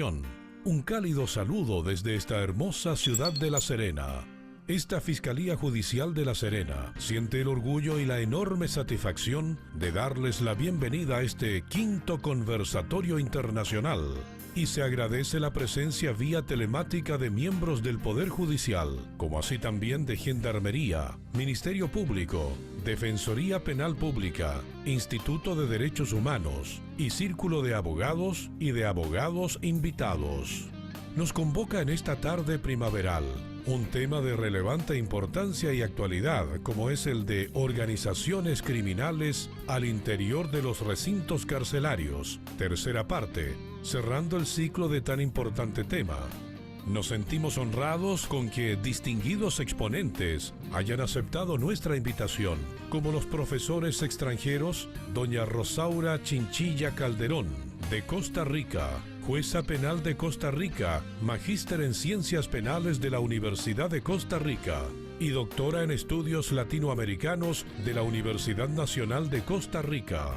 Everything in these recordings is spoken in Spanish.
Un cálido saludo desde esta hermosa ciudad de La Serena. Esta Fiscalía Judicial de La Serena siente el orgullo y la enorme satisfacción de darles la bienvenida a este quinto conversatorio internacional y se agradece la presencia vía telemática de miembros del Poder Judicial, como así también de Gendarmería, Ministerio Público, Defensoría Penal Pública, Instituto de Derechos Humanos y Círculo de Abogados y de Abogados Invitados. Nos convoca en esta tarde primaveral un tema de relevante importancia y actualidad, como es el de organizaciones criminales al interior de los recintos carcelarios, tercera parte, cerrando el ciclo de tan importante tema. Nos sentimos honrados con que distinguidos exponentes hayan aceptado nuestra invitación, como los profesores extranjeros, doña Rosaura Chinchilla Calderón, de Costa Rica, jueza penal de Costa Rica, magíster en Ciencias Penales de la Universidad de Costa Rica y doctora en Estudios Latinoamericanos de la Universidad Nacional de Costa Rica.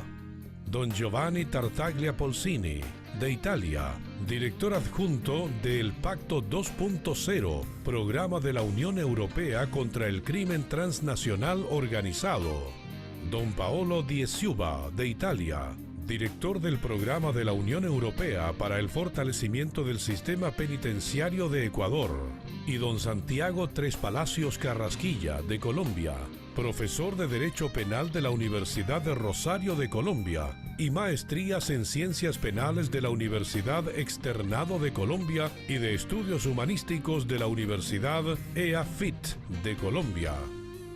Don Giovanni Tartaglia Polsini, de Italia, director adjunto del Pacto 2.0, programa de la Unión Europea contra el Crimen Transnacional Organizado. Don Paolo Di Siuba, de Italia, director del Programa de la Unión Europea para el Fortalecimiento del Sistema Penitenciario de Ecuador, y don Santiago Tres Palacios Carrasquilla, de Colombia, profesor de Derecho Penal de la Universidad de Rosario de Colombia y maestrías en Ciencias Penales de la Universidad Externado de Colombia y de Estudios Humanísticos de la Universidad EAFIT de Colombia.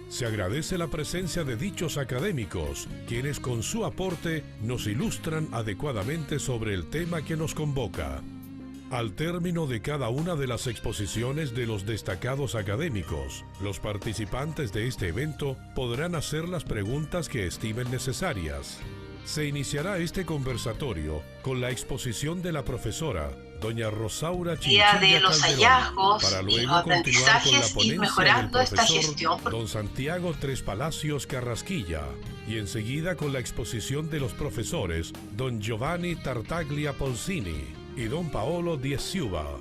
Se agradece la presencia de dichos académicos, quienes con su aporte nos ilustran adecuadamente sobre el tema que nos convoca. Al término de cada una de las exposiciones de los destacados académicos, los participantes de este evento podrán hacer las preguntas que estimen necesarias. Se iniciará este conversatorio con la exposición de la profesora, doña Rosaura Chinchilla de los Calderón, hallazgos para y luego los continuar con la aprendizajes, ir ponencia del mejorando esta profesor gestión. don Santiago Tres Palacios Carrasquilla y enseguida con la exposición de los profesores don Giovanni Tartaglia Polsini y don Paolo Di Siuba.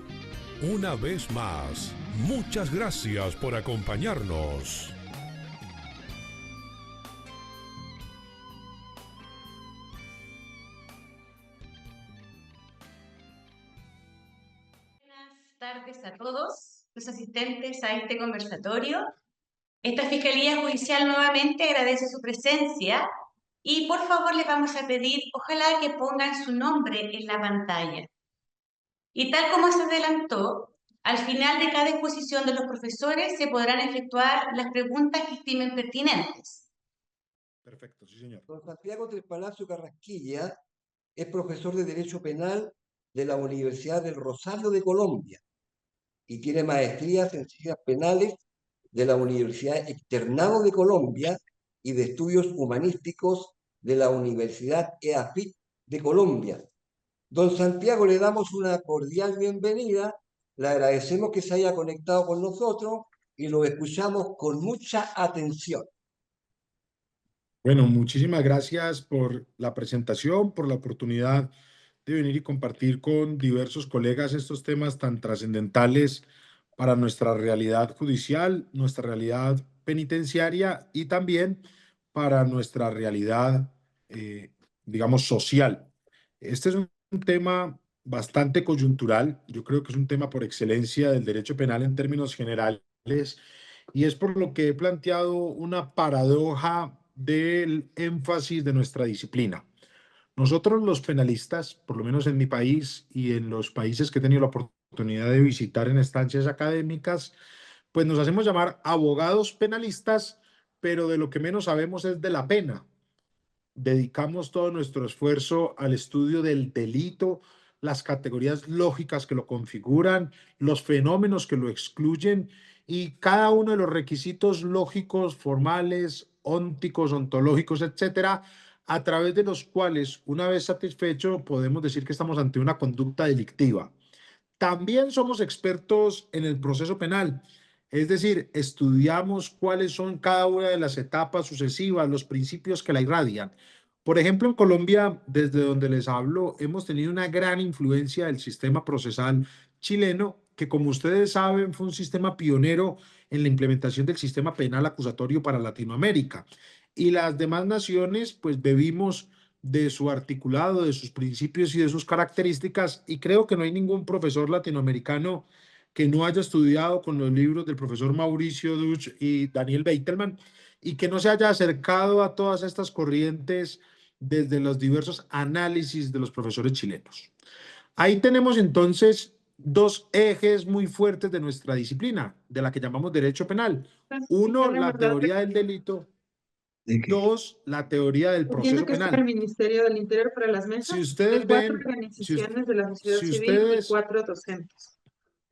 Una vez más, muchas gracias por acompañarnos. Buenas tardes a todos los asistentes a este conversatorio. Esta Fiscalía Judicial nuevamente agradece su presencia y por favor les vamos a pedir, ojalá que pongan su nombre en la pantalla. Y tal como se adelantó, al final de cada exposición de los profesores se podrán efectuar las preguntas que estimen pertinentes. Perfecto, sí, señor. Don Santiago Tres Palacios Carrasquilla es profesor de Derecho Penal de la Universidad del Rosario de Colombia y tiene maestrías en Ciencias Penales de la Universidad Externado de Colombia y de Estudios Humanísticos de la Universidad EAFIT de Colombia. Don Santiago, le damos una cordial bienvenida, le agradecemos que se haya conectado con nosotros y lo escuchamos con mucha atención. Bueno, muchísimas gracias por la presentación, por la oportunidad de venir y compartir con diversos colegas estos temas tan trascendentales para nuestra realidad judicial, nuestra realidad penitenciaria y también para nuestra realidad, digamos, social. Este es un tema bastante coyuntural. Yo creo que es un tema por excelencia del derecho penal en términos generales y es por lo que he planteado una paradoja del énfasis de nuestra disciplina. Nosotros los penalistas, por lo menos en mi país y en los países que he tenido la oportunidad de visitar en estancias académicas, pues nos hacemos llamar abogados penalistas, pero de lo que menos sabemos es de la pena. Dedicamos todo nuestro esfuerzo al estudio del delito, las categorías lógicas que lo configuran, los fenómenos que lo excluyen y cada uno de los requisitos lógicos, formales, ónticos, ontológicos, etcétera, a través de los cuales, una vez satisfecho, podemos decir que estamos ante una conducta delictiva. También somos expertos en el proceso penal, es decir, estudiamos cuáles son cada una de las etapas sucesivas, los principios que la irradian. Por ejemplo, en Colombia, desde donde les hablo, hemos tenido una gran influencia del sistema procesal chileno, que como ustedes saben fue un sistema pionero en la implementación del sistema penal acusatorio para Latinoamérica. Y las demás naciones, pues bebimos de su articulado, de sus principios y de sus características, y creo que no hay ningún profesor latinoamericano que no haya estudiado con los libros del profesor Mauricio Duch y Daniel Beitelman y que no se haya acercado a todas estas corrientes desde los diversos análisis de los profesores chilenos. Ahí tenemos entonces dos ejes muy fuertes de nuestra disciplina, de la que llamamos derecho penal. Uno, la teoría del delito. Dos, la teoría del proceso Entiendo que está penal. el Ministerio del Interior para las mesas Si de ustedes 4 ven, organizaciones de la sociedad si civil y ustedes, 4 docentes.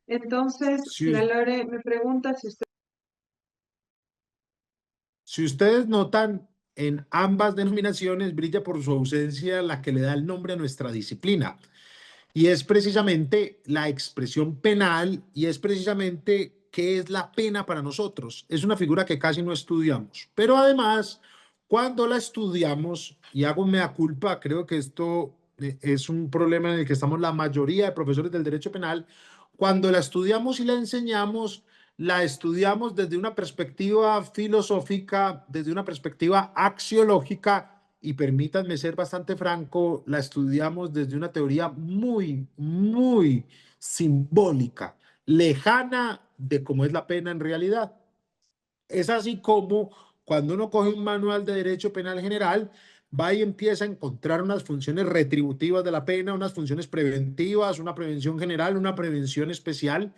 Entonces, la si, Lore me pregunta si usted... si ustedes notan, en ambas denominaciones brilla por su ausencia la que le da el nombre a nuestra disciplina. Y es precisamente la expresión penal y es precisamente qué es la pena para nosotros. Es una figura que casi no estudiamos. Pero además, cuando la estudiamos, y hago mea culpa, creo que esto es un problema en el que estamos la mayoría de profesores del derecho penal, cuando la estudiamos y la enseñamos, la estudiamos desde una perspectiva filosófica, desde una perspectiva axiológica, y permítanme ser bastante franco, la estudiamos desde una teoría muy simbólica, lejana de cómo es la pena en realidad. Es así como cuando uno coge un manual de derecho penal general, va y empieza a encontrar unas funciones retributivas de la pena, unas funciones preventivas, una prevención general, una prevención especial,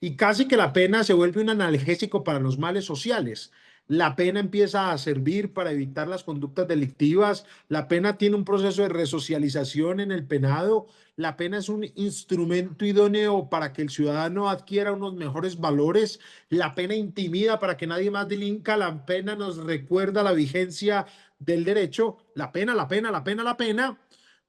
y casi que la pena se vuelve un analgésico para los males sociales. La pena empieza a servir para evitar las conductas delictivas. La pena tiene un proceso de resocialización en el penado. La pena es un instrumento idóneo para que el ciudadano adquiera unos mejores valores. La pena intimida para que nadie más delinca. La pena nos recuerda la vigencia del derecho. La pena, la pena, la pena, la pena.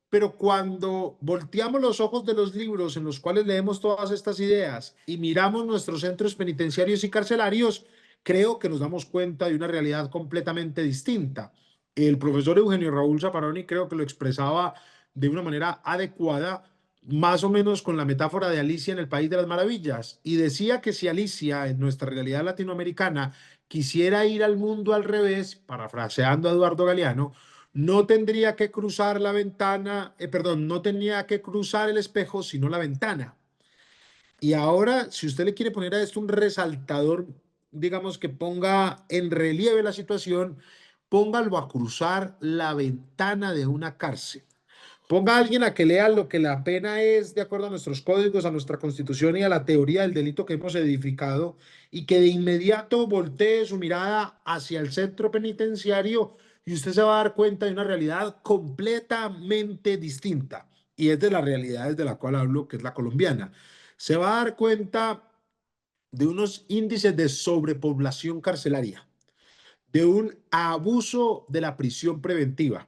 Pero cuando volteamos los ojos de los libros en los cuales leemos todas estas ideas y miramos nuestros centros penitenciarios y carcelarios, creo que nos damos cuenta de una realidad completamente distinta. El profesor Eugenio Raúl Zaffaroni creo que lo expresaba de una manera adecuada, más o menos con la metáfora de Alicia en el País de las Maravillas, y decía que si Alicia en nuestra realidad latinoamericana quisiera ir al mundo al revés, parafraseando a Eduardo Galeano, no tendría que cruzar la ventana, perdón, no tenía que cruzar el espejo, sino la ventana. Y ahora, si usted le quiere poner a esto un resaltador, digamos que ponga en relieve la situación, póngalo a cruzar la ventana de una cárcel. Ponga a alguien a que lea lo que la pena es de acuerdo a nuestros códigos, a nuestra constitución y a la teoría del delito que hemos edificado, y que de inmediato voltee su mirada hacia el centro penitenciario y usted se va a dar cuenta de una realidad completamente distinta. Y es de las realidades de la cual hablo, que es la colombiana. Se va a dar cuenta de unos índices de sobrepoblación carcelaria, de un abuso de la prisión preventiva,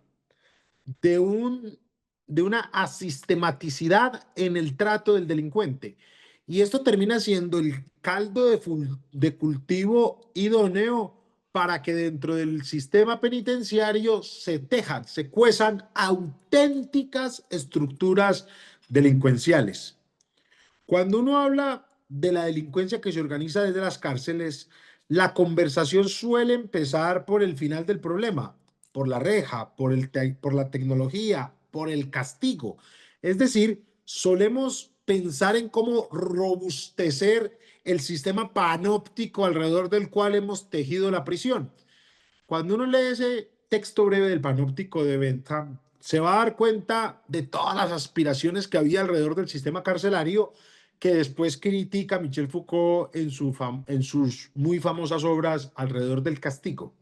de, un, de una asistematicidad en el trato del delincuente. Y esto termina siendo el caldo de cultivo idóneo para que dentro del sistema penitenciario se tejan, se cuezan auténticas estructuras delincuenciales. Cuando uno habla de la delincuencia que se organiza desde las cárceles, la conversación suele empezar por el final del problema, por la reja, por la tecnología, por el castigo. Es decir, solemos pensar en cómo robustecer el sistema panóptico alrededor del cual hemos tejido la prisión. Cuando uno lee ese texto breve del panóptico de Bentham, se va a dar cuenta de todas las aspiraciones que había alrededor del sistema carcelario, que después critica Michel Foucault en sus muy famosas obras alrededor del castigo.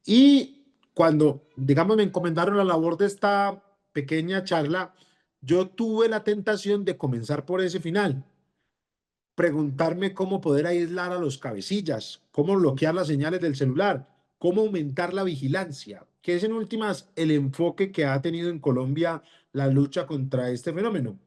Y cuando, digamos, me encomendaron la labor de esta pequeña charla, yo tuve la tentación de comenzar por ese final, preguntarme cómo poder aislar a los cabecillas, cómo bloquear las señales del celular, cómo aumentar la vigilancia, que es en últimas el enfoque que ha tenido en Colombia la lucha contra este fenómeno.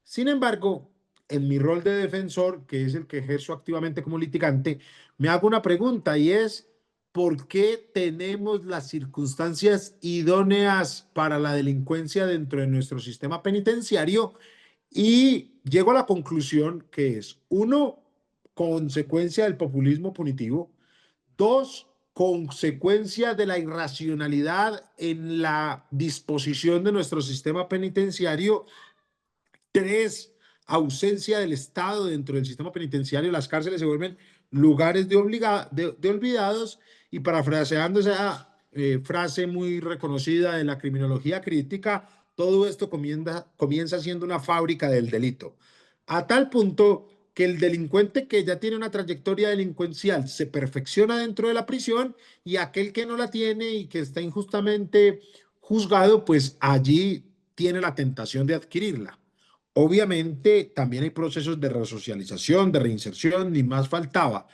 Sin embargo, en mi rol de defensor, que es el que ejerzo activamente como litigante, me hago una pregunta, y es, por qué tenemos las circunstancias idóneas para la delincuencia dentro de nuestro sistema penitenciario y llego a la conclusión que es, uno, consecuencia del populismo punitivo, dos, consecuencia de la irracionalidad en la disposición de nuestro sistema penitenciario, tres, ausencia del Estado dentro del sistema penitenciario, las cárceles se vuelven lugares de olvidados y parafraseando esa frase muy reconocida de la criminología crítica, todo esto comienza siendo una fábrica del delito. A tal punto que el delincuente que ya tiene una trayectoria delincuencial se perfecciona dentro de la prisión y aquel que no la tiene y que está injustamente juzgado, pues allí tiene la tentación de adquirirla. Obviamente también hay procesos de resocialización, de reinserción, ni más faltaba,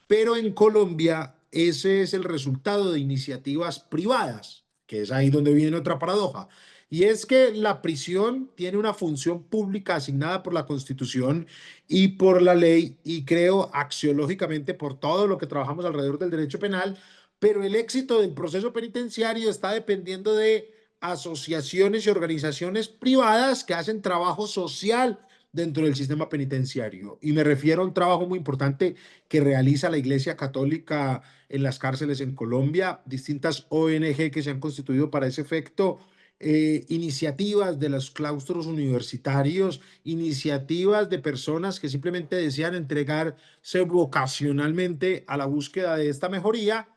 pero en Colombia ese es el resultado de iniciativas privadas, que es ahí donde viene otra paradoja, y es que la prisión tiene una función pública asignada por la Constitución y por la ley, y creo axiológicamente por todo lo que trabajamos alrededor del derecho penal, pero el éxito del proceso penitenciario está dependiendo de asociaciones y organizaciones privadas que hacen trabajo social dentro del sistema penitenciario. Y me refiero a un trabajo muy importante que realiza la Iglesia Católica en las cárceles en Colombia, distintas ONG que se han constituido para ese efecto, iniciativas de los claustros universitarios, iniciativas de personas que simplemente desean entregarse vocacionalmente a la búsqueda de esta mejoría,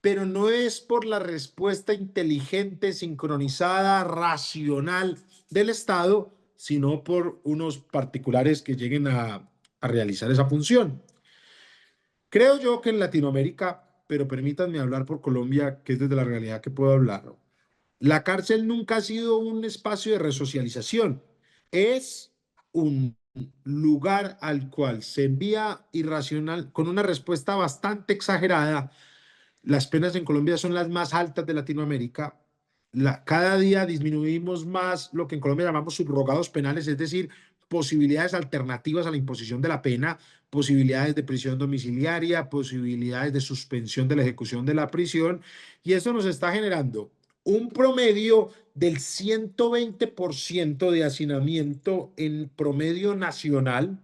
pero no es por la respuesta inteligente, sincronizada, racional del Estado, sino por unos particulares que lleguen a realizar esa función. Creo yo que en Latinoamérica, pero permítanme hablar por Colombia, que es desde la realidad que puedo hablar, la cárcel nunca ha sido un espacio de resocialización, es un lugar al cual se envía irracional, con una respuesta bastante exagerada. Las penas en Colombia son las más altas de Latinoamérica. Cada día disminuimos más lo que en Colombia llamamos subrogados penales, es decir, posibilidades alternativas a la imposición de la pena, posibilidades de prisión domiciliaria, posibilidades de suspensión de la ejecución de la prisión, y eso nos está generando un promedio del 120% de hacinamiento en promedio nacional,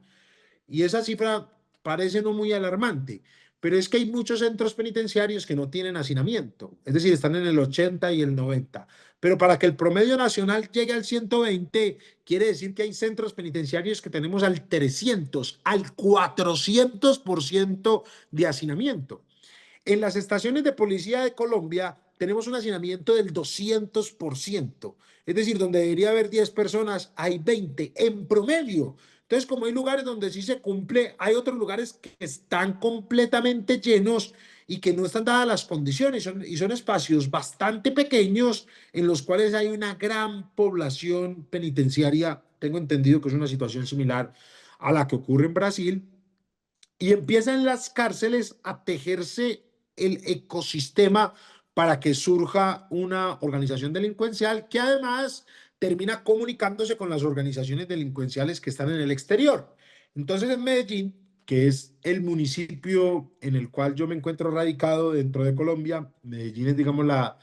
y esa cifra parece no muy alarmante, pero es que hay muchos centros penitenciarios que no tienen hacinamiento, es decir, están en el 80 y el 90. Pero para que el promedio nacional llegue al 120, quiere decir que hay centros penitenciarios que tenemos al 300, al 400% de hacinamiento. En las estaciones de policía de Colombia tenemos un hacinamiento del 200%. Es decir, donde debería haber 10 personas, hay 20 en promedio. Entonces, como hay lugares donde sí se cumple, hay otros lugares que están completamente llenos y que no están dadas las condiciones. Son espacios bastante pequeños en los cuales hay una gran población penitenciaria. Tengo entendido que es una situación similar a la que ocurre en Brasil. Y empiezan las cárceles a tejerse el ecosistema para que surja una organización delincuencial que además termina comunicándose con las organizaciones delincuenciales que están en el exterior. Entonces en Medellín, que es el municipio en el cual yo me encuentro radicado dentro de Colombia, Medellín es, digamos, la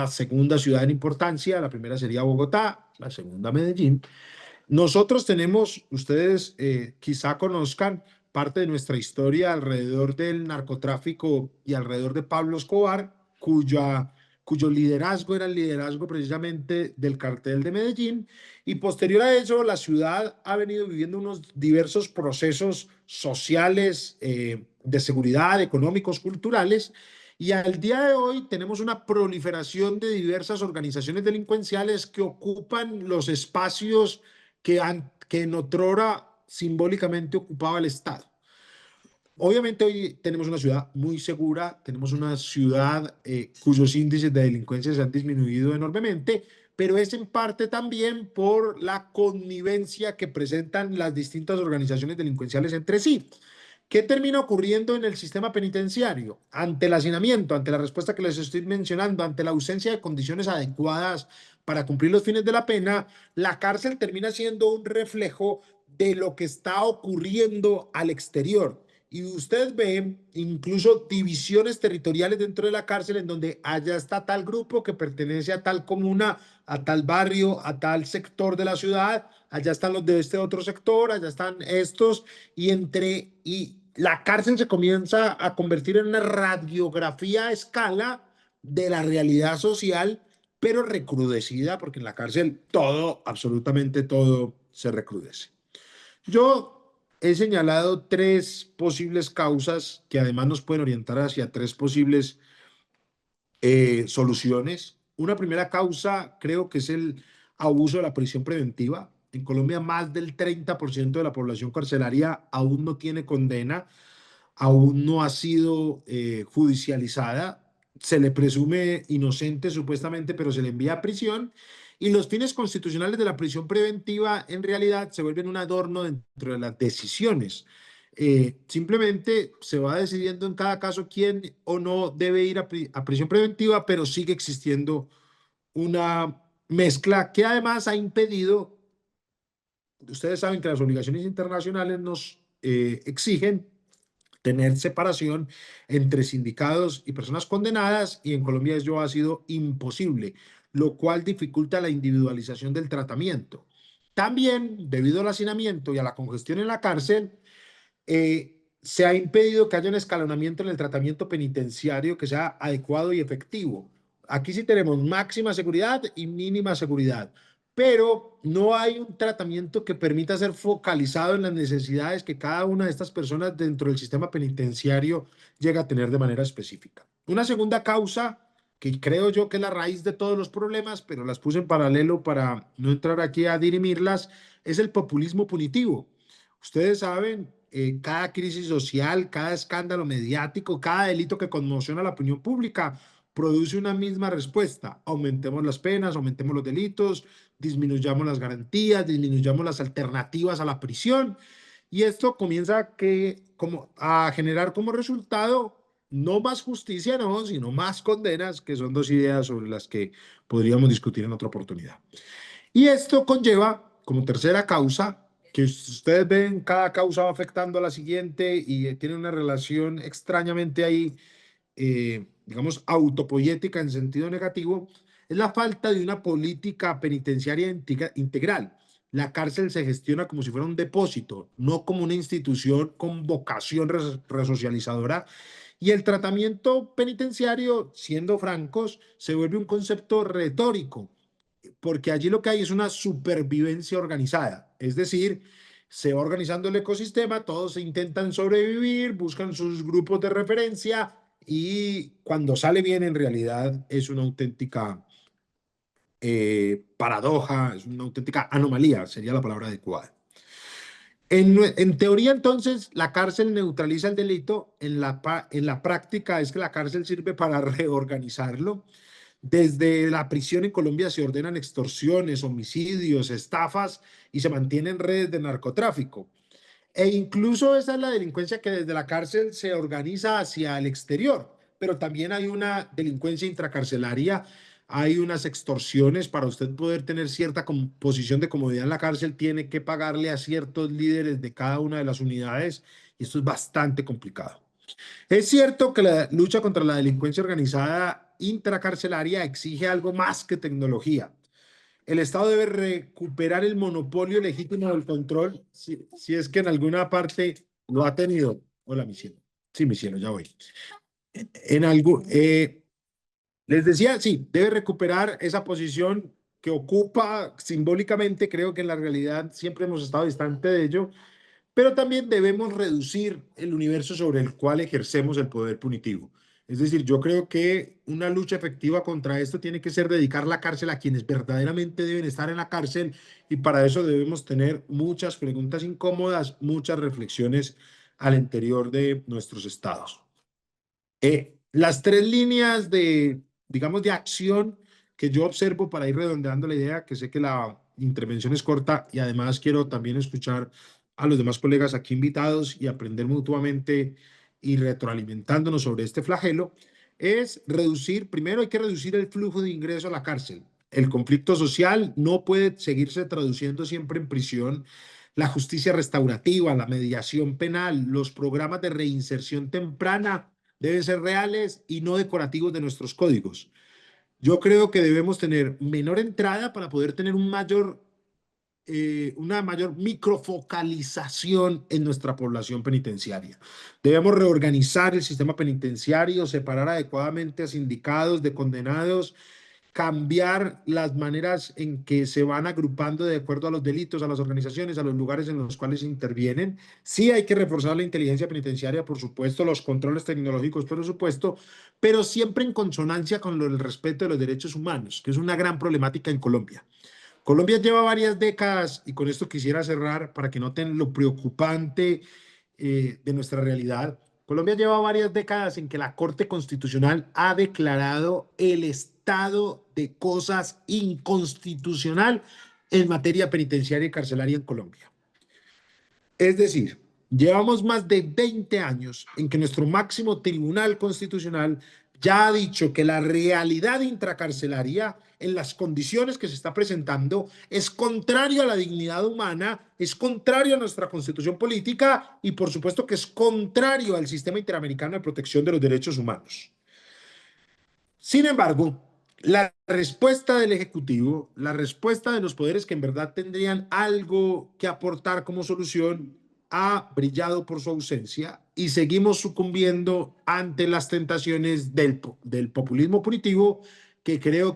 segunda ciudad en importancia, la primera sería Bogotá, la segunda Medellín. Nosotros tenemos, ustedes quizá conozcan parte de nuestra historia alrededor del narcotráfico y alrededor de Pablo Escobar, cuyo liderazgo era el liderazgo precisamente del cartel de Medellín, y posterior a eso la ciudad ha venido viviendo unos diversos procesos sociales, de seguridad, económicos, culturales, y al día de hoy tenemos una proliferación de diversas organizaciones delincuenciales que ocupan los espacios que en otrora simbólicamente ocupaba el Estado. Obviamente hoy tenemos una ciudad muy segura, tenemos una ciudad cuyos índices de delincuencia se han disminuido enormemente, pero es en parte también por la connivencia que presentan las distintas organizaciones delincuenciales entre sí. ¿Qué termina ocurriendo en el sistema penitenciario? Ante el hacinamiento, ante la respuesta que les estoy mencionando, ante la ausencia de condiciones adecuadas para cumplir los fines de la pena, la cárcel termina siendo un reflejo de lo que está ocurriendo al exterior. Y usted ve incluso divisiones territoriales dentro de la cárcel en donde allá está tal grupo que pertenece a tal comuna, a tal barrio, a tal sector de la ciudad, allá están los de este otro sector, allá están estos, y la cárcel se comienza a convertir en una radiografía a escala de la realidad social, pero recrudecida, porque en la cárcel todo, absolutamente todo, se recrudece. Yo he señalado tres posibles causas que además nos pueden orientar hacia tres posibles soluciones. Una primera causa creo que es el abuso de la prisión preventiva. En Colombia más del 30% de la población carcelaria aún no tiene condena, aún no ha sido judicializada. Se le presume inocente supuestamente, pero se le envía a prisión. Y los fines constitucionales de la prisión preventiva en realidad se vuelven un adorno dentro de las decisiones. Simplemente se va decidiendo en cada caso quién o no debe ir a prisión preventiva, pero sigue existiendo una mezcla que además ha impedido, ustedes saben que las obligaciones internacionales nos exigen tener separación entre sindicados y personas condenadas, y en Colombia ello ha sido imposible, lo cual dificulta la individualización del tratamiento. También, debido al hacinamiento y a la congestión en la cárcel, se ha impedido que haya un escalonamiento en el tratamiento penitenciario que sea adecuado y efectivo. Aquí sí tenemos máxima seguridad y mínima seguridad, pero no hay un tratamiento que permita ser focalizado en las necesidades que cada una de estas personas dentro del sistema penitenciario llega a tener de manera específica. Una segunda causa, que creo yo que es la raíz de todos los problemas, pero las puse en paralelo para no entrar aquí a dirimirlas, es el populismo punitivo. Ustedes saben, cada crisis social, cada escándalo mediático, cada delito que conmociona a la opinión pública produce una misma respuesta. Aumentemos las penas, aumentemos los delitos, disminuyamos las garantías, disminuyamos las alternativas a la prisión. Y esto comienza a generar como resultado no más justicia, no, sino más condenas, que son dos ideas sobre las que podríamos discutir en otra oportunidad. Y esto conlleva, como tercera causa, que ustedes ven, cada causa va afectando a la siguiente y tiene una relación extrañamente ahí, digamos, autopoyética en sentido negativo, es la falta de una política penitenciaria integral. La cárcel se gestiona como si fuera un depósito, no como una institución con vocación resocializadora. Y el tratamiento penitenciario, siendo francos, se vuelve un concepto retórico, porque allí lo que hay es una supervivencia organizada, es decir, se va organizando el ecosistema, todos se intentan sobrevivir, buscan sus grupos de referencia y cuando sale bien en realidad es una auténtica paradoja, es una auténtica anomalía, sería la palabra adecuada. En teoría, entonces, la cárcel neutraliza el delito, en la práctica es que la cárcel sirve para reorganizarlo. Desde la prisión en Colombia se ordenan extorsiones, homicidios, estafas y se mantienen redes de narcotráfico. E incluso esa es la delincuencia que desde la cárcel se organiza hacia el exterior, pero también hay una delincuencia intracarcelaria, hay unas extorsiones. Para usted poder tener cierta posición de comodidad en la cárcel, tiene que pagarle a ciertos líderes de cada una de las unidades y esto es bastante complicado. Es cierto que la lucha contra la delincuencia organizada intracarcelaria exige algo más que tecnología. El Estado debe recuperar el monopolio legítimo del control, si es que en alguna parte lo ha tenido. Hola, mi cielo. Sí, mi cielo, ya voy. Les decía, sí, debe recuperar esa posición que ocupa simbólicamente. Creo que en la realidad siempre hemos estado distante de ello, pero también debemos reducir el universo sobre el cual ejercemos el poder punitivo. Es decir, yo creo que una lucha efectiva contra esto tiene que ser dedicar la cárcel a quienes verdaderamente deben estar en la cárcel, y para eso debemos tener muchas preguntas incómodas, muchas reflexiones al interior de nuestros estados. Las tres líneas de, digamos, de acción que yo observo para ir redondeando la idea, que sé que la intervención es corta y además quiero también escuchar a los demás colegas aquí invitados y aprender mutuamente y retroalimentándonos sobre este flagelo, es reducir, primero hay que reducir el flujo de ingreso a la cárcel. El conflicto social no puede seguirse traduciendo siempre en prisión. la justicia restaurativa, la mediación penal, los programas de reinserción temprana deben ser reales y no decorativos de nuestros códigos. Yo creo que debemos tener menor entrada para poder tener una mayor microfocalización en nuestra población penitenciaria. Debemos reorganizar el sistema penitenciario, separar adecuadamente a sindicados de condenados, cambiar las maneras en que se van agrupando de acuerdo a los delitos, a las organizaciones, a los lugares en los cuales intervienen. Sí hay que reforzar la inteligencia penitenciaria, por supuesto, los controles tecnológicos, por supuesto, pero siempre en consonancia con el respeto de los derechos humanos, que es una gran problemática en Colombia. Colombia lleva varias décadas, y con esto quisiera cerrar para que noten lo preocupante de nuestra realidad. Colombia lleva varias décadas en que la Corte Constitucional ha declarado el estado de cosas inconstitucional en materia penitenciaria y carcelaria en Colombia. Es decir, llevamos más de 20 años en que nuestro máximo tribunal constitucional ya ha dicho que la realidad intracarcelaria en las condiciones que se está presentando es contrario a la dignidad humana, es contrario a nuestra constitución política y por supuesto que es contrario al sistema interamericano de protección de los derechos humanos. Sin embargo, la respuesta del Ejecutivo, la respuesta de los poderes que en verdad tendrían algo que aportar como solución, ha brillado por su ausencia y seguimos sucumbiendo ante las tentaciones del populismo punitivo, que creo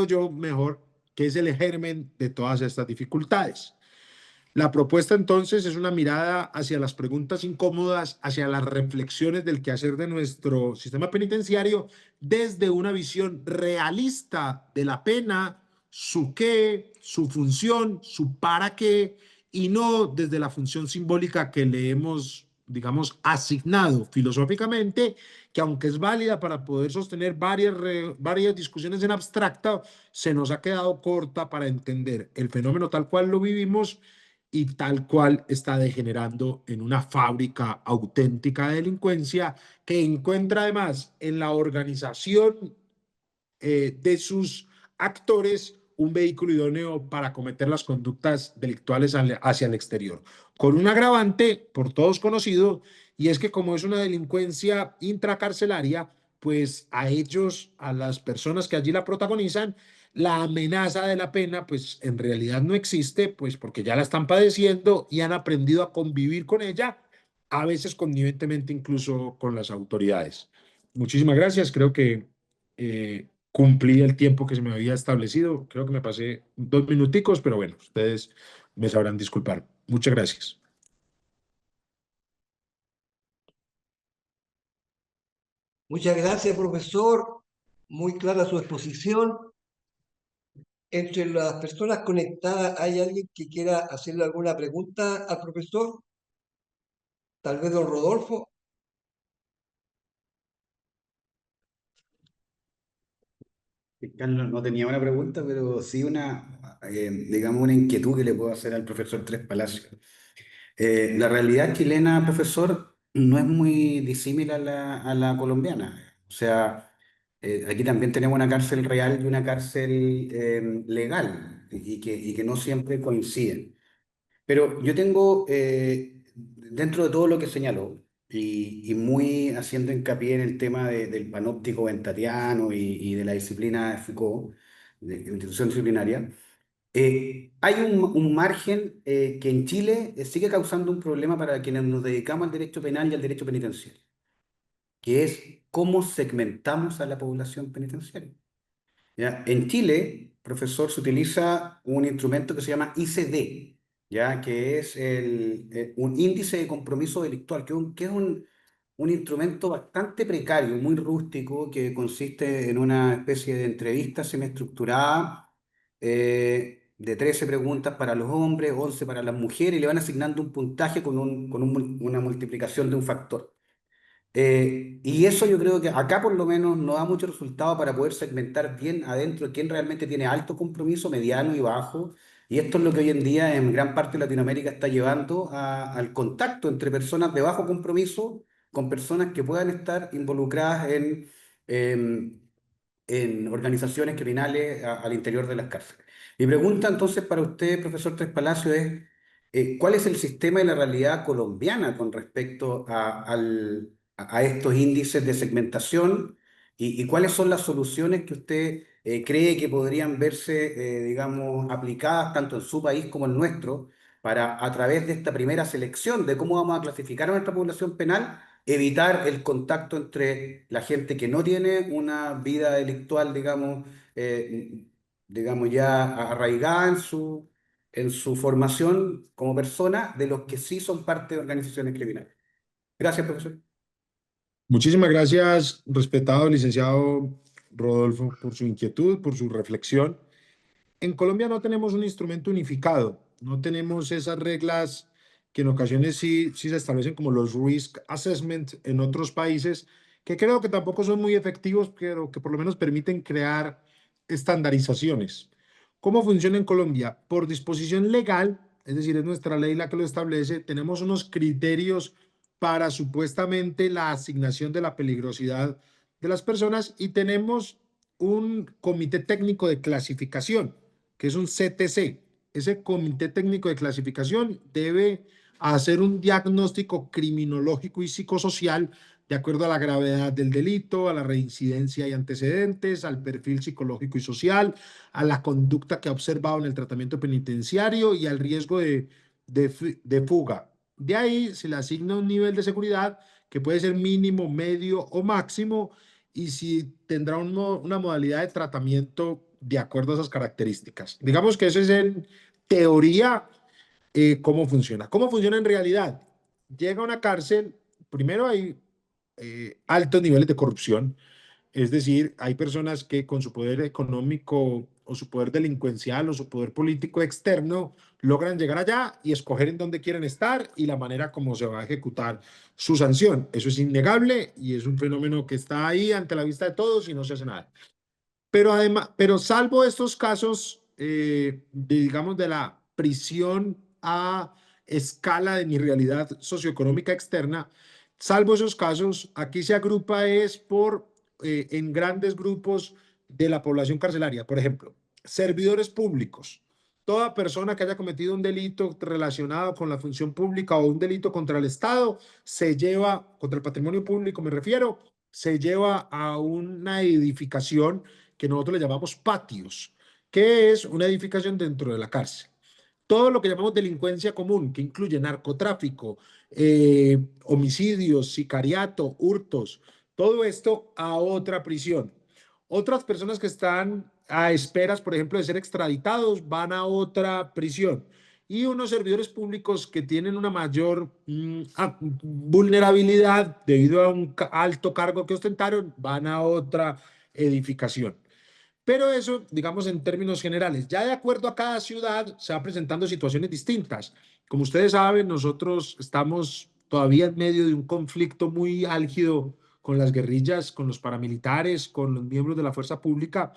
yo mejor que es el germen de todas estas dificultades. La propuesta entonces es una mirada hacia las preguntas incómodas, hacia las reflexiones del quehacer de nuestro sistema penitenciario desde una visión realista de la pena, su qué, su función, su para qué, y no desde la función simbólica que le hemos, digamos, asignado filosóficamente, que aunque es válida para poder sostener varias discusiones en abstracto, se nos ha quedado corta para entender el fenómeno tal cual lo vivimos y tal cual está degenerando en una fábrica auténtica de delincuencia que encuentra además en la organización de sus actores un vehículo idóneo para cometer las conductas delictuales hacia el exterior. Con un agravante, por todos conocido, y es que como es una delincuencia intracarcelaria, pues a ellos, a las personas que allí la protagonizan, la amenaza de la pena, pues en realidad no existe, pues porque ya la están padeciendo y han aprendido a convivir con ella, a veces conniventemente incluso con las autoridades. Muchísimas gracias, creo que cumplí el tiempo que se me había establecido. Creo que me pasé 2 minuticos, pero bueno, ustedes me sabrán disculpar. Muchas gracias. Muchas gracias, profesor. Muy clara su exposición. Entre las personas conectadas, ¿hay alguien que quiera hacerle alguna pregunta al profesor? Tal vez don Rodolfo. Carlos, no tenía una pregunta, pero sí digamos, una inquietud que le puedo hacer al profesor Tres Palacios. La realidad chilena, profesor, no es muy disímil a la colombiana. O sea, aquí también tenemos una cárcel real y una cárcel legal, y que no siempre coinciden. Pero yo tengo, dentro de todo lo que señaló, y muy haciendo hincapié en el tema del panóptico ventatiano y de la disciplina de Foucault, de la institución disciplinaria, hay un margen que en Chile sigue causando un problema para quienes nos dedicamos al derecho penal y al derecho penitenciario, que es cómo segmentamos a la población penitenciaria. ¿Ya? En Chile, profesor, se utiliza un instrumento que se llama ICD, ¿ya? Que es un índice de compromiso delictual, que es un instrumento bastante precario, muy rústico, que consiste en una especie de entrevista semiestructurada de 13 preguntas para los hombres, 11 para las mujeres, y le van asignando un puntaje una multiplicación de un factor. Y eso yo creo que acá por lo menos no da mucho resultado para poder segmentar bien adentro quién realmente tiene alto compromiso, mediano y bajo. Y esto es lo que hoy en día en gran parte de Latinoamérica está llevando al contacto entre personas de bajo compromiso con personas que puedan estar involucradas em, en organizaciones criminales al interior de las cárceles. Mi pregunta entonces para usted, profesor Tres Palacios, es ¿Cuál es el sistema y la realidad colombiana con respecto a estos índices de segmentación y cuáles son las soluciones que usted cree que podrían verse, digamos, aplicadas tanto en su país como en nuestro para, a través de esta primera selección de cómo vamos a clasificar a nuestra población penal, evitar el contacto entre la gente que no tiene una vida delictual, digamos ya arraigada en su formación como persona, de los que sí son parte de organizaciones criminales? Gracias, profesor. Muchísimas gracias, respetado licenciado Rodolfo, por su inquietud, por su reflexión. En Colombia no tenemos un instrumento unificado, no tenemos esas reglas que en ocasiones sí se establecen como los risk assessment en otros países, que creo que tampoco son muy efectivos, pero que por lo menos permiten crear estandarizaciones. ¿Cómo funciona en Colombia? Por disposición legal, es decir, es nuestra ley la que lo establece, tenemos unos criterios para supuestamente la asignación de la peligrosidad de las personas y tenemos un comité técnico de clasificación, que es un CTC. Ese comité técnico de clasificación debe hacer un diagnóstico criminológico y psicosocial de acuerdo a la gravedad del delito, a la reincidencia y antecedentes, al perfil psicológico y social, a la conducta que ha observado en el tratamiento penitenciario y al riesgo de fuga. De ahí se le asigna un nivel de seguridad que puede ser mínimo, medio o máximo, y si tendrá una modalidad de tratamiento de acuerdo a esas características. Digamos que eso es en teoría cómo funciona. ¿Cómo funciona en realidad? Llega a una cárcel, primero hay altos niveles de corrupción, es decir, hay personas que con su poder económico o su poder delincuencial o su poder político externo logran llegar allá y escoger en dónde quieren estar y la manera como se va a ejecutar su sanción. Eso es innegable y es un fenómeno que está ahí ante la vista de todos y no se hace nada. Pero además, pero salvo estos casos, digamos, de la prisión a escala de mi realidad socioeconómica externa, salvo esos casos, aquí se agrupa es en grandes grupos de la población carcelaria. Por ejemplo, servidores públicos. Toda persona que haya cometido un delito relacionado con la función pública o un delito contra el Estado se lleva, contra el patrimonio público me refiero, se lleva a una edificación que nosotros le llamamos patios, que es una edificación dentro de la cárcel. Todo lo que llamamos delincuencia común, que incluye narcotráfico, homicidios, sicariato, hurtos, todo esto a otra prisión. Otras personas que están a esperas, por ejemplo, de ser extraditados, van a otra prisión. Y unos servidores públicos que tienen una mayor vulnerabilidad debido a un alto cargo que ostentaron, van a otra edificación. Pero eso, digamos, en términos generales, ya de acuerdo a cada ciudad se va presentando situaciones distintas. Como ustedes saben, nosotros estamos todavía en medio de un conflicto muy álgido con las guerrillas, con los paramilitares, con los miembros de la fuerza pública,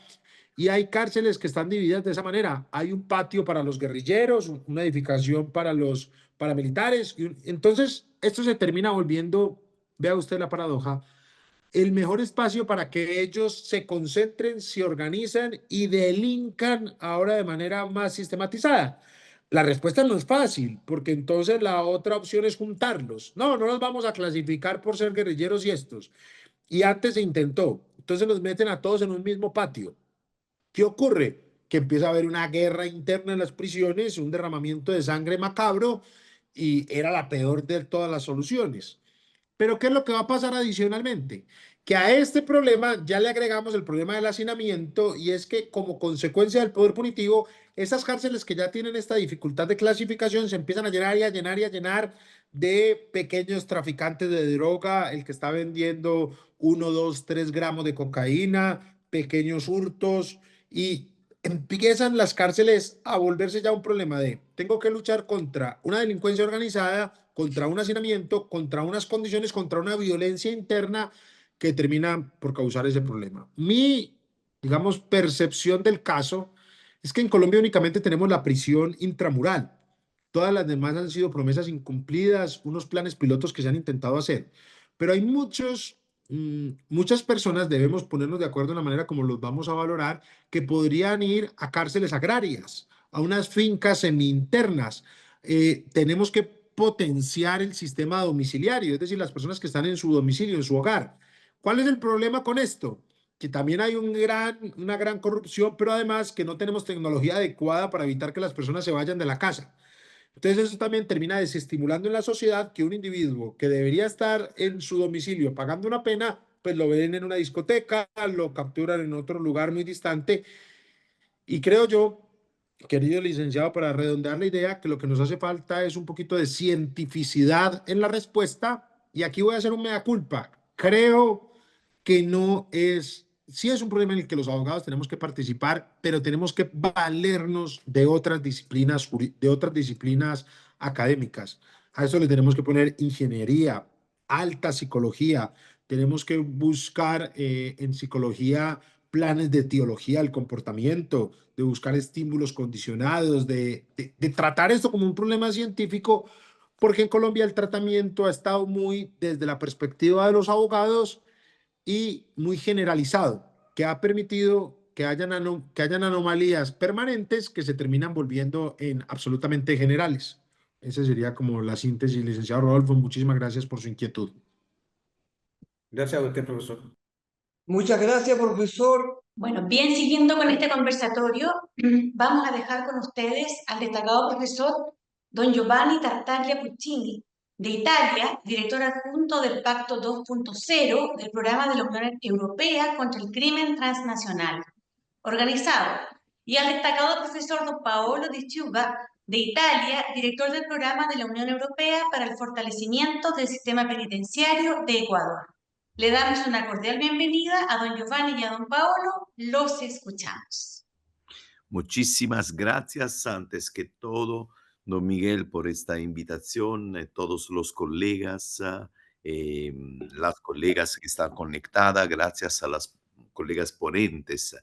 y hay cárceles que están divididas de esa manera. Hay un patio para los guerrilleros, una edificación para los paramilitares. Entonces, esto se termina volviendo, vea usted la paradoja, el mejor espacio para que ellos se concentren, se organizan y delincan ahora de manera más sistematizada. La respuesta no es fácil, porque entonces la otra opción es juntarlos. No, no los vamos a clasificar por ser guerrilleros y estos. Y antes se intentó. Entonces los meten a todos en un mismo patio. ¿Qué ocurre? Que empieza a haber una guerra interna en las prisiones, un derramamiento de sangre macabro, y era la peor de todas las soluciones. Pero ¿qué es lo que va a pasar adicionalmente? Que a este problema ya le agregamos el problema del hacinamiento, y es que como consecuencia del poder punitivo, esas cárceles que ya tienen esta dificultad de clasificación se empiezan a llenar y a llenar y a llenar de pequeños traficantes de droga, el que está vendiendo 1, 2, 3 gramos de cocaína, pequeños hurtos, y empiezan las cárceles a volverse ya un problema de tengo que luchar contra una delincuencia organizada, contra un hacinamiento, contra unas condiciones, contra una violencia interna que termina por causar ese problema. Mi, digamos, percepción del caso es que en Colombia únicamente tenemos la prisión intramural. Todas las demás han sido promesas incumplidas, unos planes pilotos que se han intentado hacer. Pero hay muchas personas, debemos ponernos de acuerdo en la manera como los vamos a valorar, que podrían ir a cárceles agrarias, a unas fincas semi-internas, tenemos que potenciar el sistema domiciliario, es decir, las personas que están en su domicilio, en su hogar. ¿Cuál es el problema con esto? Que también hay una gran corrupción, pero además que no tenemos tecnología adecuada para evitar que las personas se vayan de la casa. Entonces eso también termina desestimulando en la sociedad que un individuo que debería estar en su domicilio pagando una pena, pues lo ven en una discoteca, lo capturan en otro lugar muy distante. Y creo yo, querido licenciado, para redondear la idea, que lo que nos hace falta es un poquito de cientificidad en la respuesta. Y aquí voy a hacer un mea culpa. Creo que no es, sí es un problema en el que los abogados tenemos que participar, pero tenemos que valernos de otras disciplinas, de otras disciplinas académicas. A eso le tenemos que poner ingeniería, alta psicología, tenemos que buscar en psicología planes de etiología del comportamiento, de buscar estímulos condicionados, de tratar esto como un problema científico, porque en Colombia el tratamiento ha estado muy desde la perspectiva de los abogados y muy generalizado, que ha permitido que hayan anomalías permanentes que se terminan volviendo en absolutamente generales. Esa sería como la síntesis, licenciado Rodolfo. Muchísimas gracias por su inquietud. Gracias a usted, profesor. Muchas gracias, profesor. Bueno, bien, siguiendo con este conversatorio, vamos a dejar con ustedes al destacado profesor don Giovanni Tartaglia Puccini, de Italia, director adjunto del Pacto 2.0 del Programa de la Unión Europea contra el Crimen Transnacional organizado, y al destacado profesor don Paolo Di Ciuga, de Italia, director del Programa de la Unión Europea para el Fortalecimiento del Sistema Penitenciario de Ecuador. Le damos una cordial bienvenida a don Giovanni y a don Paolo. Los escuchamos. Muchísimas gracias, antes que todo, don Miguel, por esta invitación, todos los colegas, las colegas que están conectadas, gracias a las colegas ponentes.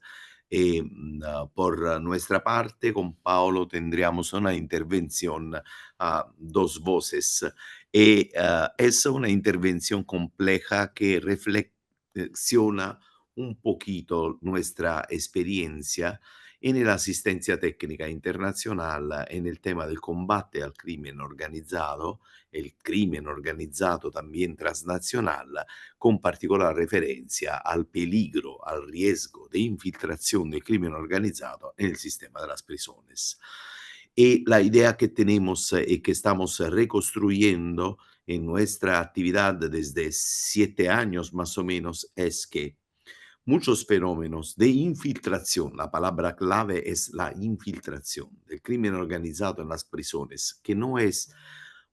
Por nuestra parte, con Paolo tendríamos una intervención a dos voces. Es una intervención compleja que reflexiona un poquito nuestra experiencia en la asistencia técnica internacional en el tema del combate al crimen organizado, el crimen organizado también transnacional, con particular referencia al peligro, al riesgo de infiltración del crimen organizado en el sistema de las prisiones. Y la idea que tenemos y que estamos reconstruyendo en nuestra actividad desde 7 años más o menos es que muchos fenómenos de infiltración, la palabra clave es la infiltración del crimen organizado en las prisiones, que no es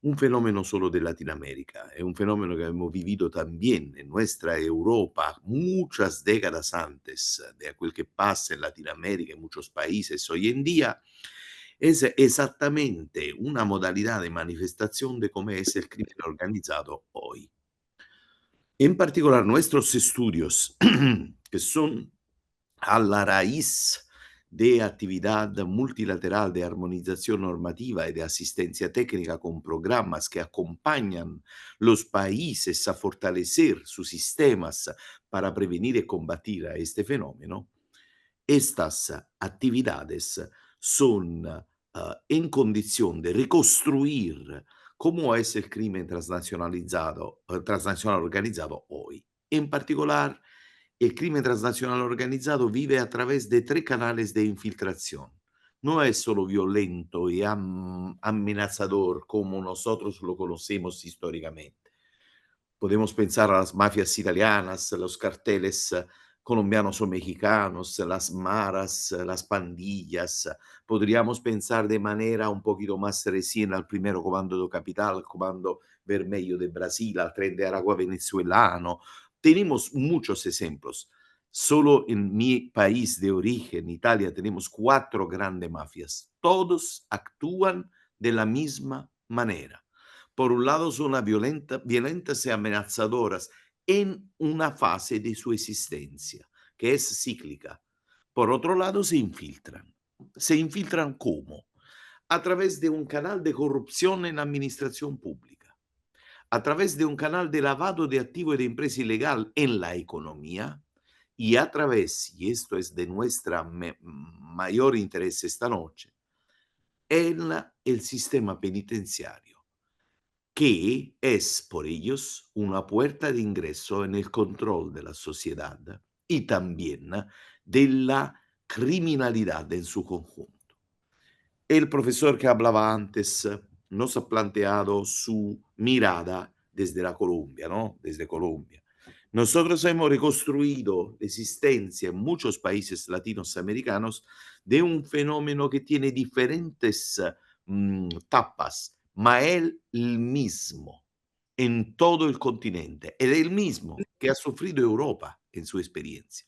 un fenómeno solo de Latinoamérica, es un fenómeno que hemos vivido también en nuestra Europa muchas décadas antes de aquel que pasa en Latinoamérica, en muchos países hoy en día. Es exactamente una modalidad de manifestación de cómo es el crimen organizado hoy. En particular, nuestros estudios, que son a la raíz de actividad multilateral de armonización normativa y de asistencia técnica con programas que acompañan los países a fortalecer sus sistemas para prevenir y combatir a este fenómeno, estas actividades son en condición de reconstruir cómo es el crimen transnacional organizado hoy. En particular, el crimen transnacional organizado vive a través de 3 canales de infiltración. No es solo violento y amenazador como nosotros lo conocemos históricamente. Podemos pensar a las mafias italianas, los carteles colombianos o mexicanos, las maras, las pandillas. Podríamos pensar de manera un poquito más recién al primero comando do capital, comando vermelho de Brasil, al tren de Aragua venezolano. Tenemos muchos ejemplos. Solo en mi país de origen, Italia, tenemos 4 grandes mafias. Todos actúan de la misma manera. Por un lado, son violentas y amenazadoras en una fase de su existencia, que es cíclica. Por otro lado, se infiltran. ¿Se infiltran cómo? A través de un canal de corrupción en la administración pública, a través de un canal de lavado de activos y de empresa ilegal en la economía, y a través, y esto es de nuestra mayor interés esta noche, en el sistema penitenciario, que es por ellos una puerta de ingreso en el control de la sociedad y también de la criminalidad en su conjunto. El profesor que hablaba antes nos ha planteado su mirada desde la Colombia, ¿no? Desde Colombia. Nosotros hemos reconstruido la existencia en muchos países latinoamericanos de un fenómeno que tiene diferentes tapas, ma es el mismo en todo el continente. Es el mismo que ha sufrido Europa en su experiencia.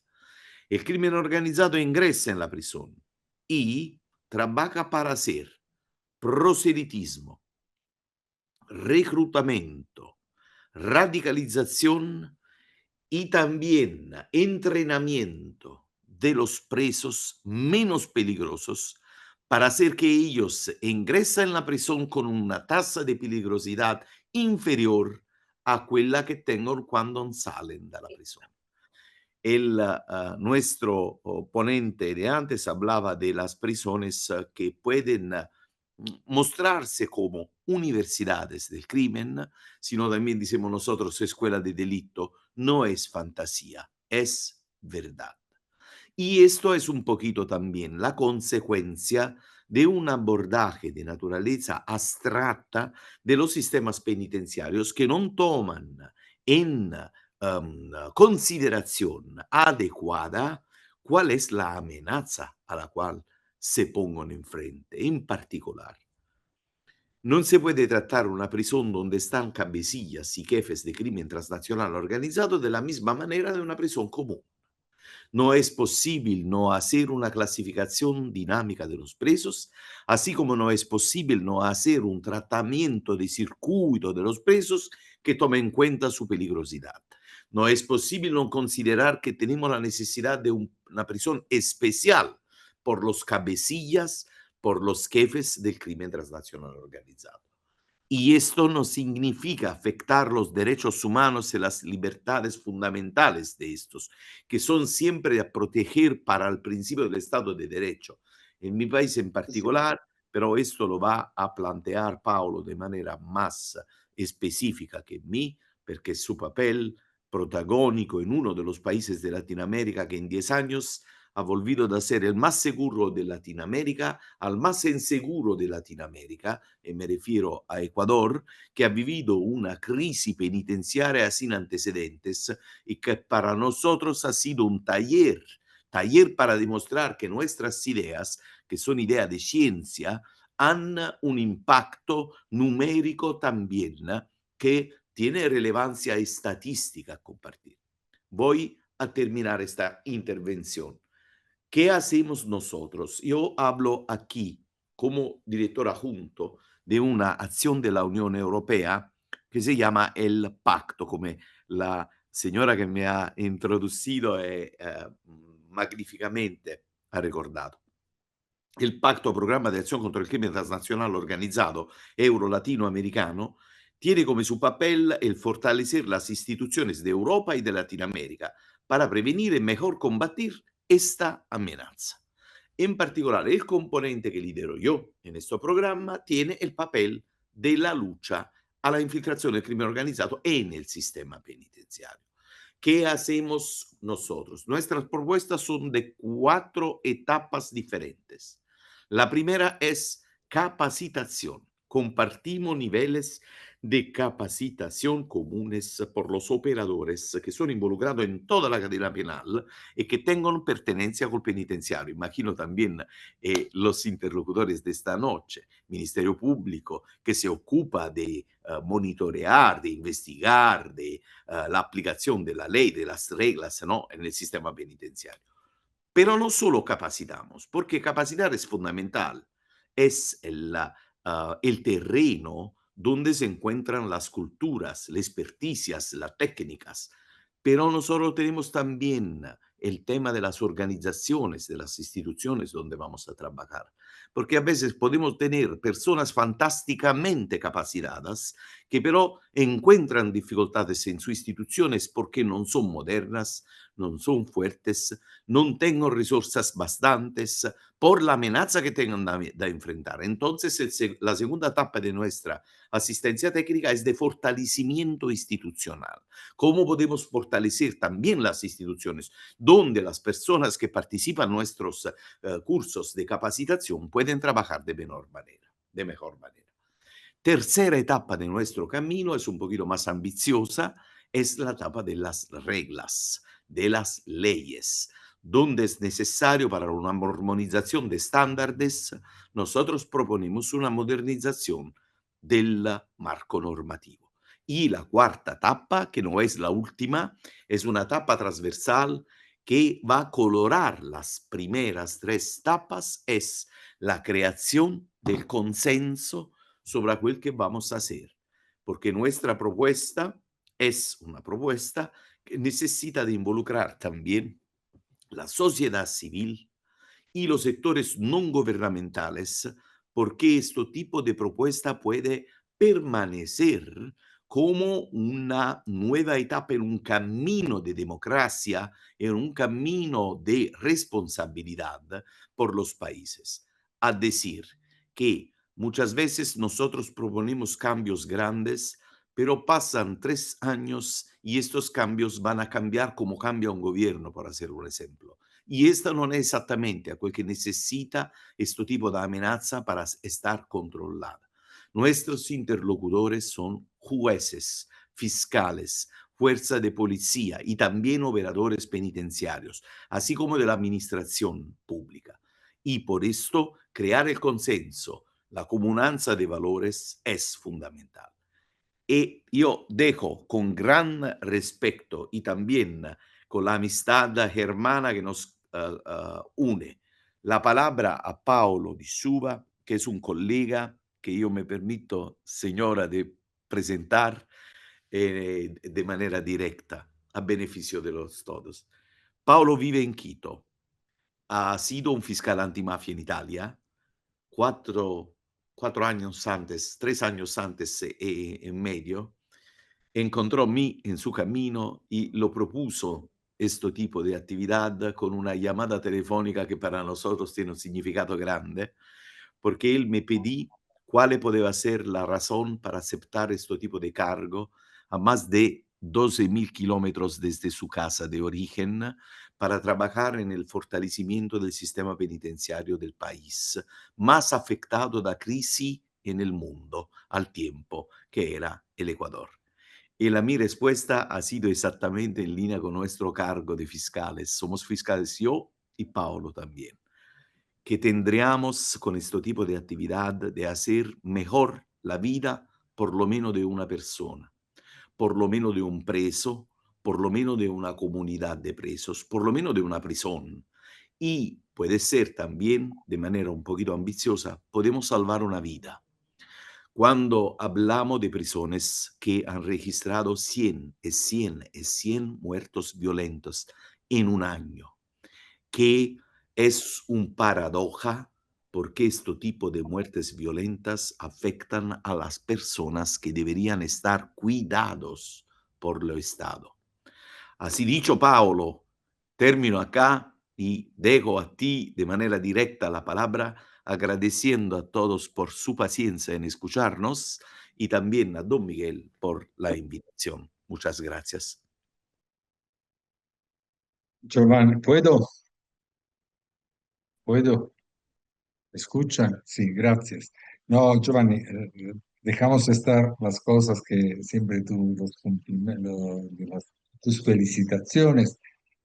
El crimen organizado ingresa en la prisión y trabaja para hacer proselitismo, reclutamiento, radicalización y también entrenamiento de los presos menos peligrosos para hacer que ellos ingresen en la prisión con una tasa de peligrosidad inferior a aquella que tengan cuando salen de la prisión. Nuestro ponente de antes hablaba de las prisiones que pueden mostrarse como universidades del crimen, sino también decimos nosotros escuela de delito. No es fantasía, es verdad. Y esto es un poquito también la consecuencia de un abordaje de naturaleza abstracta de los sistemas penitenciarios que no toman en consideración adecuada cuál es la amenaza a la cual se pongan enfrente. En particular, no se puede tratar una prisión donde están cabecillas y jefes de crimen transnacional organizado de la misma manera de una prisión común. No es posible no hacer una clasificación dinámica de los presos, así como no es posible no hacer un tratamiento de circuito de los presos que tome en cuenta su peligrosidad. No es posible no considerar que tenemos la necesidad de una prisión especial por los cabecillas, por los jefes del crimen transnacional organizado. Y esto no significa afectar los derechos humanos y las libertades fundamentales de estos, que son siempre a proteger para el principio del Estado de Derecho. En mi país en particular, pero esto lo va a plantear Paolo de manera más específica que mí, porque su papel protagónico en uno de los países de Latinoamérica que en 10 años ha volvido de ser el más seguro de Latinoamérica al más inseguro de Latinoamérica, y me refiero a Ecuador, que ha vivido una crisis penitenciaria sin antecedentes y que para nosotros ha sido un taller para demostrar que nuestras ideas, que son ideas de ciencia, han un impacto numérico también que tiene relevancia estadística a compartir. Voy a terminar esta intervención. ¿Qué hacemos nosotros? Yo hablo aquí como director adjunto de una acción de la Unión Europea que se llama el Pacto, como la señora que me ha introducido magníficamente ha recordado. El Pacto Programa de Acción contra el Crimen Transnacional Organizado Euro-Latinoamericano tiene como su papel el fortalecer las instituciones de Europa y de Latinoamérica para prevenir y mejor combatir esta amenaza. En particular, el componente que lidero yo en este programa tiene el papel de la lucha a la infiltración del crimen organizado en el sistema penitenciario. ¿Qué hacemos nosotros? Nuestras propuestas son de 4 etapas diferentes. La primera es capacitación. Compartimos niveles de capacitación comunes por los operadores que son involucrados en toda la cadena penal y que tengan pertenencia con el penitenciario. Imagino también los interlocutores de esta noche, Ministerio Público, que se ocupa de monitorear, de investigar, de la aplicación de la ley, de las reglas, ¿no?, en el sistema penitenciario. Pero no solo capacitamos, porque capacitar es fundamental, es el terreno donde se encuentran las culturas, las experticias, las técnicas, pero nosotros tenemos también el tema de las organizaciones, de las instituciones donde vamos a trabajar, porque a veces podemos tener personas fantásticamente capacitadas que pero encuentran dificultades en sus instituciones porque no son modernas, no son fuertes, no tengo resources bastantes por la amenaza que tengan da enfrentar. Entonces, la segunda etapa de nuestra asistencia técnica es de fortalecimiento institucional. ¿Cómo podemos fortalecer también las instituciones donde las personas que participan en nuestros cursos de capacitación pueden trabajar de mejor manera? Tercera etapa de nuestro camino es un poquito más ambiciosa, es la etapa de las reglas, de las leyes, donde es necesario para una armonización de estándares, nosotros proponemos una modernización del marco normativo. Y la cuarta etapa, que no es la última, es una etapa transversal que va a colorar las primeras tres etapas, es la creación del consenso sobre aquel que vamos a hacer, porque nuestra propuesta es una propuesta que necesita de involucrar también la sociedad civil y los sectores no gubernamentales, porque este tipo de propuesta puede permanecer como una nueva etapa en un camino de democracia, en un camino de responsabilidad por los países. A decir que muchas veces nosotros proponemos cambios grandes, pero pasan 3 años y estos cambios van a cambiar como cambia un gobierno, por hacer un ejemplo. Y esta no es exactamente aquel que necesita este tipo de amenaza para estar controlada. Nuestros interlocutores son jueces, fiscales, fuerza de policía y también operadores penitenciarios, así como de la administración pública. Y por esto, crear el consenso, la comunanza de valores es fundamental. Y yo dejo con gran respeto y también con la amistad germana que nos une la palabra a Paolo Di Suva, que es un colega que yo me permito, señora, de presentar de manera directa a beneficio de los todos. Paolo vive en Quito, ha sido un fiscal antimafia en Italia, 4 años antes, 3 años antes en medio, encontró a mí en su camino y lo propuso este tipo de actividad con una llamada telefónica que para nosotros tiene un significado grande, porque él me pedí cuál podía ser la razón para aceptar este tipo de cargo a más de 12.000 kilómetros desde su casa de origen para trabajar en el fortalecimiento del sistema penitenciario del país, más afectado da crisis en el mundo al tiempo, que era el Ecuador. Y mi respuesta ha sido exactamente en línea con nuestro cargo de fiscales. Somos fiscales yo y Paolo también, que tendríamos con este tipo de actividad de hacer mejor la vida por lo menos de una persona, por lo menos de un preso, por lo menos de una comunidad de presos, por lo menos de una prisión. Y puede ser también, de manera un poquito ambiciosa, podemos salvar una vida. Cuando hablamos de prisiones que han registrado 100 muertos violentos en un año, que es un paradoja porque este tipo de muertes violentas afectan a las personas que deberían estar cuidados por el Estado. Así dicho, Paolo, termino acá y dejo a ti de manera directa la palabra, agradeciendo a todos por su paciencia en escucharnos y también a don Miguel por la invitación. Muchas gracias. Giovanni, ¿puedo? ¿Escuchan? Sí, gracias. No, Giovanni, dejamos estar las cosas que siempre tú, tus felicitaciones.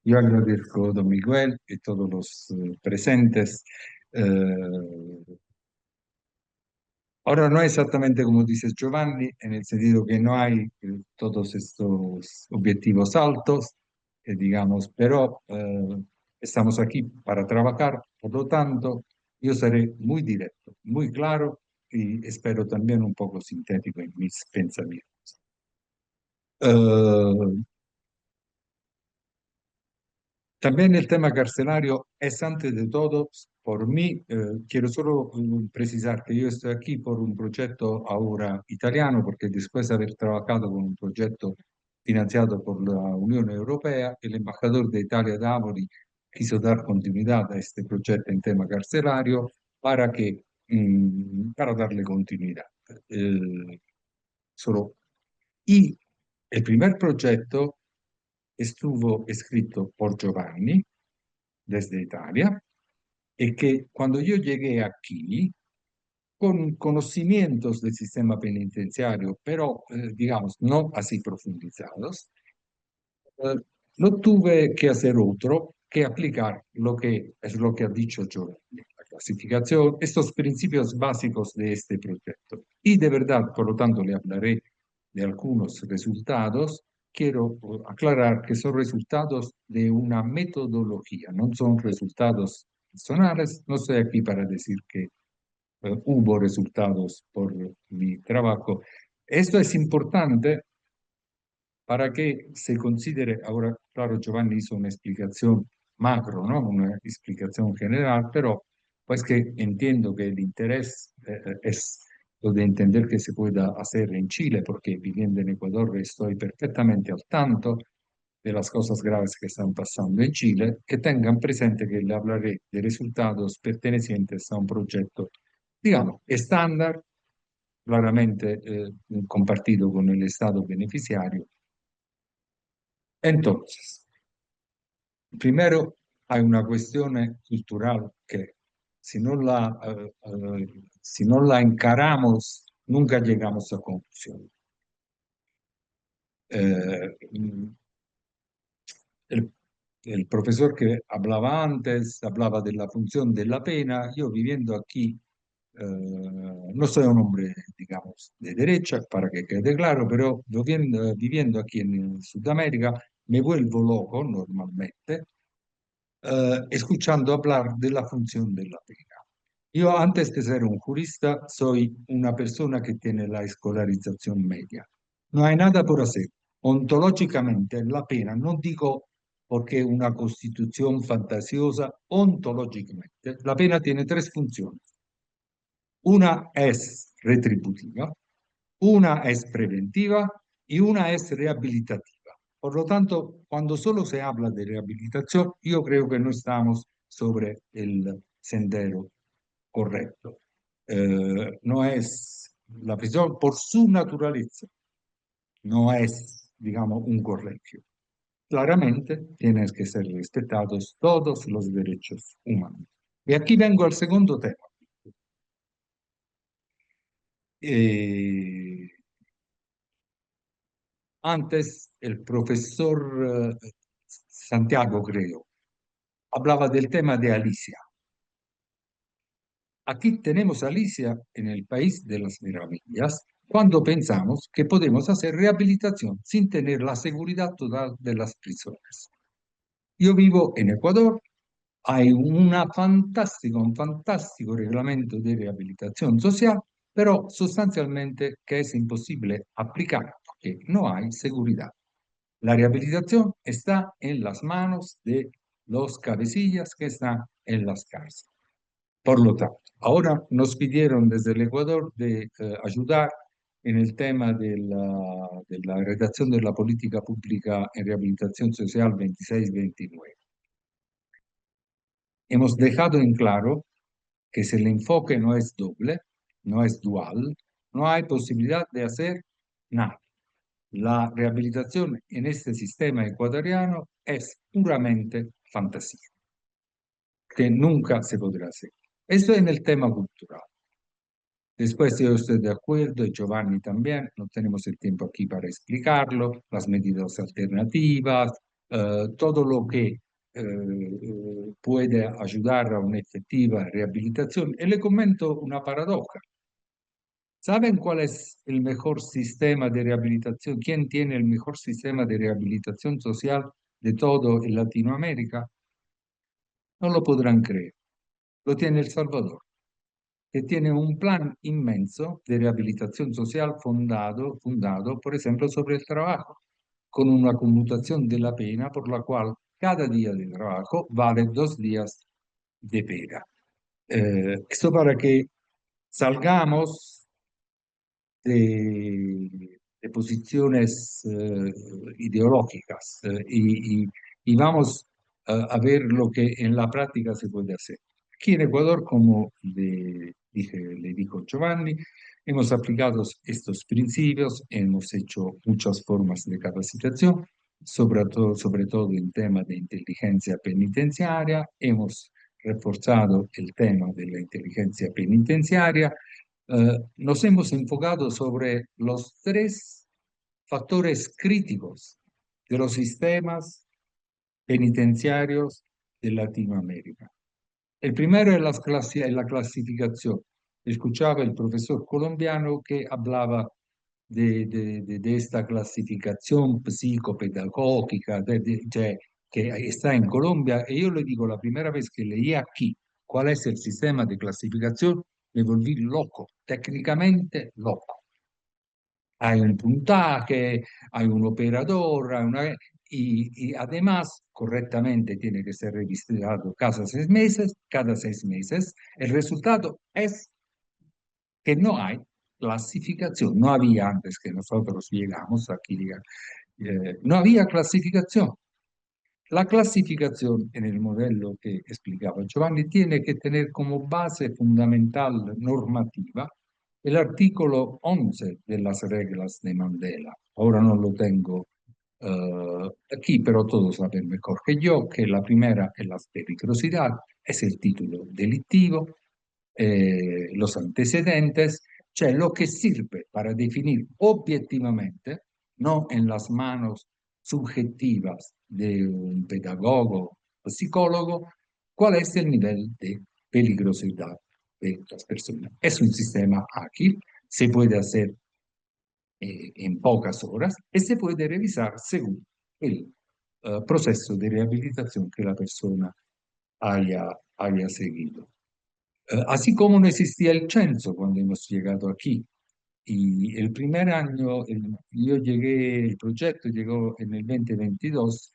Yo agradezco a don Miguel y todos los presentes. Ahora no es exactamente como dices Giovanni, en el sentido que no hay todos estos objetivos altos, digamos, pero estamos aquí para trabajar, por lo tanto, yo seré muy directo, muy claro y espero también un poco sintético en mis pensamientos. También el tema carcelario es antes de todo, por mí, quiero solo precisar que yo estoy aquí por un proyecto ahora italiano, porque después de haber trabajado con un proyecto financiado por la Unión Europea. El embajador de Italia, Davoli, quiso dar continuidad a este proyecto en tema carcelario para darle continuidad. Solo. Y el primer proyecto estuvo escrito por Giovanni desde Italia, y que cuando yo llegué aquí, con conocimientos del sistema penitenciario, pero digamos no así profundizados, no tuve que hacer otro que aplicar lo que es lo que ha dicho Giovanni, la clasificación, estos principios básicos de este proyecto. Y de verdad, por lo tanto, le hablaré de algunos resultados. Quiero aclarar que son resultados de una metodología, no son resultados personales. No estoy aquí para decir que hubo resultados por mi trabajo. Esto es importante para que se considere, ahora, claro, Giovanni hizo una explicación macro, ¿no? Una explicación general, pero pues que entiendo que el interés es lo de entender que se pueda hacer en Chile, porque viviendo en Ecuador estoy perfectamente al tanto de las cosas graves que están pasando en Chile, que tengan presente que le hablaré de resultados pertenecientes a un proyecto, digamos, estándar, claramente compartido con el Estado beneficiario. Entonces, primero hay una cuestión cultural que si no la encaramos, nunca llegamos a conclusión. El, el profesor que hablaba antes hablaba de la función de la pena. Yo viviendo aquí, no soy un hombre, digamos, de derecha, para que quede claro, pero viviendo aquí en Sudamérica, me vuelvo loco normalmente escuchando hablar de la función de la pena. Yo antes de ser un jurista soy una persona que tiene la escolarización media. No hay nada por hacer. Ontológicamente la pena, no digo porque una constitución fantasiosa, ontológicamente la pena tiene tres funciones. Una es retributiva, una es preventiva y una es rehabilitativa. Por lo tanto, cuando solo se habla de rehabilitación, yo creo que no estamos sobre el sendero correcto. No es la prisión por su naturaleza, no es, digamos, un colegio. Claramente tienen que ser respetados todos los derechos humanos. Y aquí vengo al segundo tema. Eh, Antes el profesor Santiago, creo, hablaba del tema de Alicia. Aquí tenemos a Alicia en el país de las maravillas cuando pensamos que podemos hacer rehabilitación sin tener la seguridad total de las prisiones. Yo vivo en Ecuador, hay un fantástico reglamento de rehabilitación social, pero sustancialmente que es imposible aplicar porque no hay seguridad. La rehabilitación está en las manos de los cabecillas que están en las cárceles. Por lo tanto, ahora nos pidieron desde el Ecuador de ayudar en el tema de la redacción de la política pública en rehabilitación social 26-29. Hemos dejado en claro que si el enfoque no es doble, no es dual, no hay posibilidad de hacer nada. La rehabilitación en este sistema ecuatoriano es puramente fantasía, que nunca se podrá hacer. Esto en el tema cultural. Después yo estoy de acuerdo, y Giovanni también, no tenemos el tiempo aquí para explicarlo, las medidas alternativas, todo lo que puede ayudar a una efectiva rehabilitación. Y le comento una paradoja. ¿Saben cuál es el mejor sistema de rehabilitación? ¿Quién tiene el mejor sistema de rehabilitación social de todo en Latinoamérica? No lo podrán creer. Lo tiene El Salvador, que tiene un plan inmenso de rehabilitación social fundado, por ejemplo, sobre el trabajo, con una conmutación de la pena por la cual cada día de trabajo vale 2 días de pena. Esto para que salgamos de posiciones ideológicas y vamos a ver lo que en la práctica se puede hacer. Aquí en Ecuador, como le dijo Giovanni, hemos aplicado estos principios, hemos hecho muchas formas de capacitación, sobre todo en temas de inteligencia penitenciaria, hemos reforzado el tema de la inteligencia penitenciaria, nos hemos enfocado sobre los 3 factores críticos de los sistemas penitenciarios de Latinoamérica. El primero es la clasificación. Escuchaba el profesor colombiano que hablaba de esta clasificación psicopedagógica que está en Colombia, y yo le digo, la primera vez que leí aquí cuál es el sistema de clasificación, me volví loco, técnicamente loco. Hay un puntaje, hay un operador, y además correctamente tiene que ser revisado cada 6 meses. Cada 6 meses, el resultado es que no hay clasificación. No había antes que nosotros llegamos aquí, no había clasificación. La clasificación en el modelo que explicaba Giovanni tiene que tener como base fundamental normativa el artículo 11 de las reglas de Mandela. Ahora no lo tengo aquí, pero todos saben mejor que yo que la primera es la peligrosidad, es el título delictivo, los antecedentes, cioè lo que sirve para definir objetivamente, no en las manos subjetivas de un pedagogo o psicólogo, cuál es el nivel de peligrosidad de las personas. Es un sistema ágil, se puede hacer en pocas horas y se puede revisar según el proceso de rehabilitación que la persona haya seguido. Así como no existía el censo cuando hemos llegado aquí. Y el primer año, el proyecto llegó en el 2022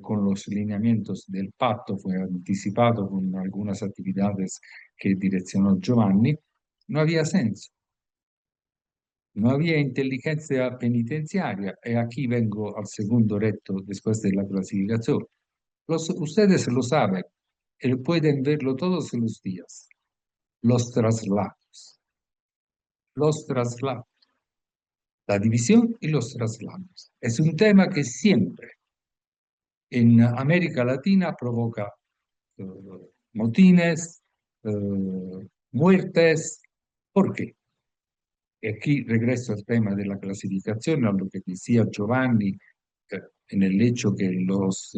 con los lineamientos del pacto, fue anticipado con algunas actividades que direccionó Giovanni, no había censo, no había inteligencia penitenciaria, y aquí vengo al segundo reto después de la clasificación. Ustedes lo saben, pueden verlo todos los días. Los traslados, la división y los traslados. Es un tema que siempre en América Latina provoca motines, muertes. ¿Por qué? Y aquí regreso al tema de la clasificación, a lo que decía Giovanni, en el hecho que los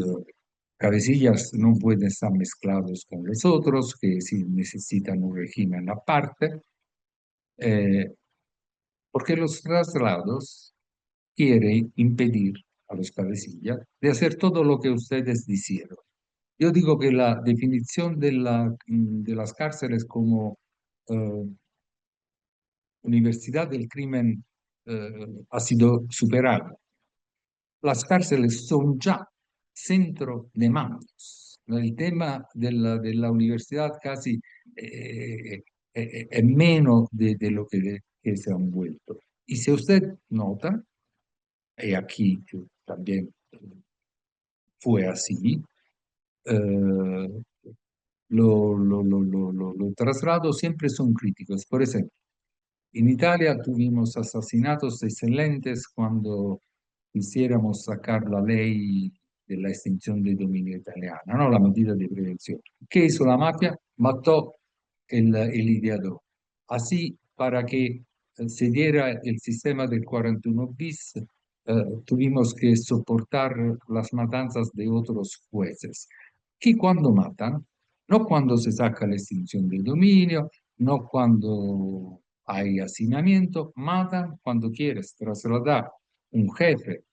cabecillas no pueden estar mezclados con los otros, que sí necesitan un régimen aparte, porque los traslados quieren impedir a los cabecillas de hacer todo lo que ustedes dijeron. Yo digo que la definición de las cárceles como universidad del crimen ha sido superada. Las cárceles son ya centro de mandos. El tema de la universidad casi es menos de lo que se han vuelto. Y si usted nota, y aquí también fue así, los traslados siempre son críticos. Por ejemplo, en Italia tuvimos asesinatos excelentes cuando quisiéramos sacar la ley de la extinción del dominio italiano, ¿no? La medida de prevención. ¿Qué hizo la mafia? Mató el ideador. Así, para que se diera el sistema del 41 bis, tuvimos que soportar las matanzas de otros jueces, que cuando matan, no cuando se saca la extinción del dominio, no cuando hay hacinamiento, matan cuando quieres trasladar un jefe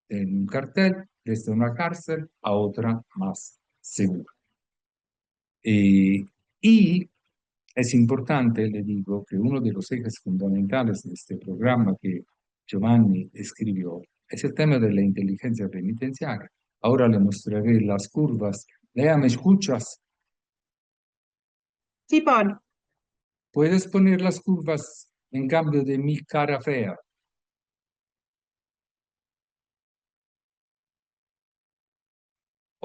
en un cartel desde una cárcel a otra más segura. Y es importante, le digo, que uno de los ejes fundamentales de este programa que Giovanni escribió es el tema de la inteligencia penitenciaria. Ahora le mostraré las curvas. Lea, ¿me escuchas? Sí, Pablo. ¿Puedes poner las curvas en cambio de mi cara fea?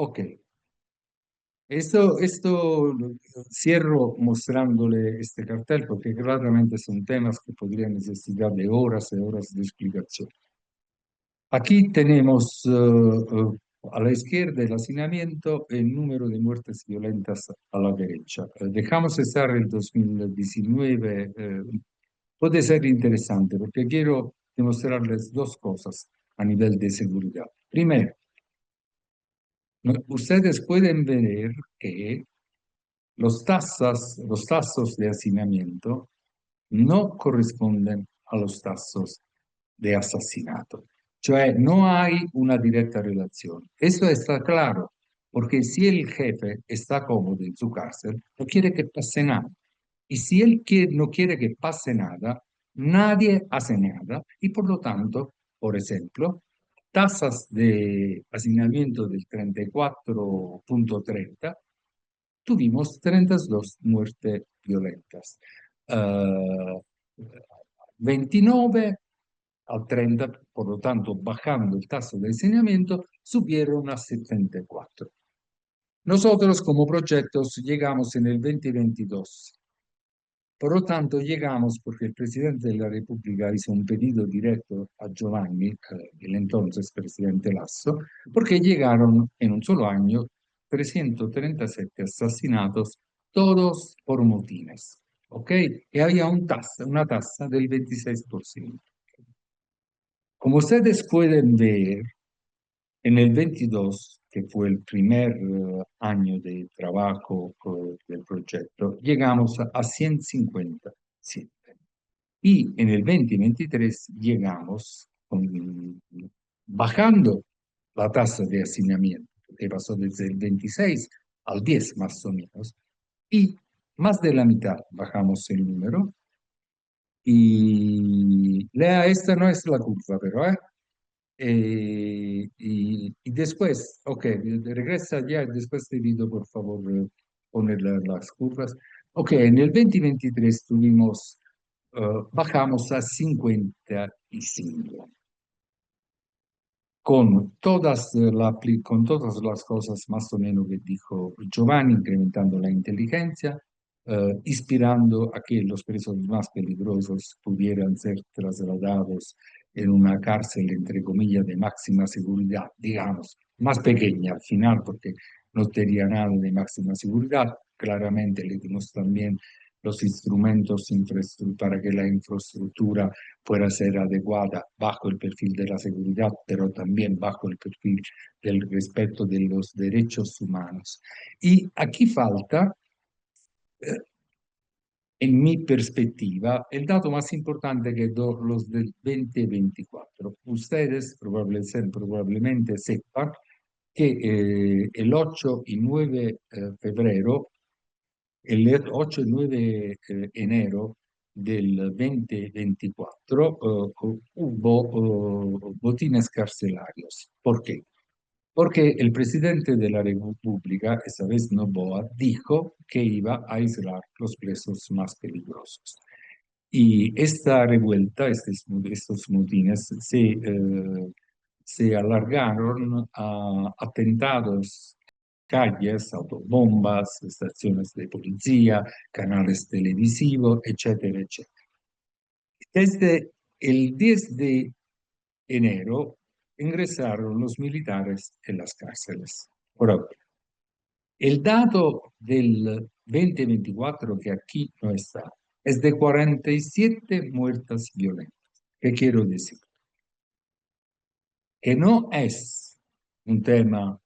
Ok. Esto cierro mostrándole este cartel porque claramente son temas que podrían necesitar de horas y horas de explicación. Aquí tenemos a la izquierda el hacinamiento, el número de muertes violentas a la derecha. Dejamos estar el 2019, puede ser interesante porque quiero demostrarles dos cosas a nivel de seguridad. Primero, ustedes pueden ver que los tasos de hacinamiento no corrisponden a los tasos de asesinato. Cioè no hay una directa relación. Eso está claro, porque si el jefe está cómodo en su cárcel, no quiere que pase nada. Y si él no quiere que pase nada, nadie hace nada. Y por lo tanto, por ejemplo, tasas de hacinamiento del 34.30, tuvimos 32 muertes violentas. 29 al 30, por lo tanto, bajando el tasso de hacinamiento, subieron a 74. Nosotros como proyectos llegamos en el 2022. Por lo tanto, llegamos porque el presidente de la República hizo un pedido directo a Giovanni, el entonces presidente Lasso, porque llegaron en un solo año 337 asesinatos, todos por motines, ¿ok? Y había una tasa del 26%. Como ustedes pueden ver, en el 22, que fue el primer año de trabajo del proyecto, llegamos a 157. Y en el 2023 llegamos bajando la tasa de hacinamiento, que pasó desde el 26 al 10 más o menos, y más de la mitad bajamos el número. Y lea, esta no es la curva, pero y después, ok, regresa ya, después te pido por favor poner las curvas. Ok, en el 2023 tuvimos, bajamos a 55, con todas las cosas más o menos que dijo Giovanni, incrementando la inteligencia, inspirando a que los presos más peligrosos pudieran ser trasladados en una cárcel, entre comillas, de máxima seguridad, digamos, más pequeña al final, porque no tenía nada de máxima seguridad. Claramente le dimos también los instrumentos para que la infraestructura pueda ser adecuada bajo el perfil de la seguridad, pero también bajo el perfil del respeto de los derechos humanos. Y aquí falta, en mi perspectiva, el dato más importante que los del 2024. Ustedes probablemente sepan que el 8 y 9 febrero, el 8 y 9 enero del 2024 hubo botines carcelarios. ¿Por qué? Porque el presidente de la República, esa vez Noboa, dijo que iba a aislar los presos más peligrosos. Y esta revuelta, estos motines, se alargaron a atentados, calles, autobombas, estaciones de policía, canales televisivos, etcétera, etcétera. Desde el 10 de enero ingresaron los militares en las cárceles. Ahora, el dato del 2024, que aquí no está, es de 47 muertes violentas. ¿Qué quiero decir? Que no es un tema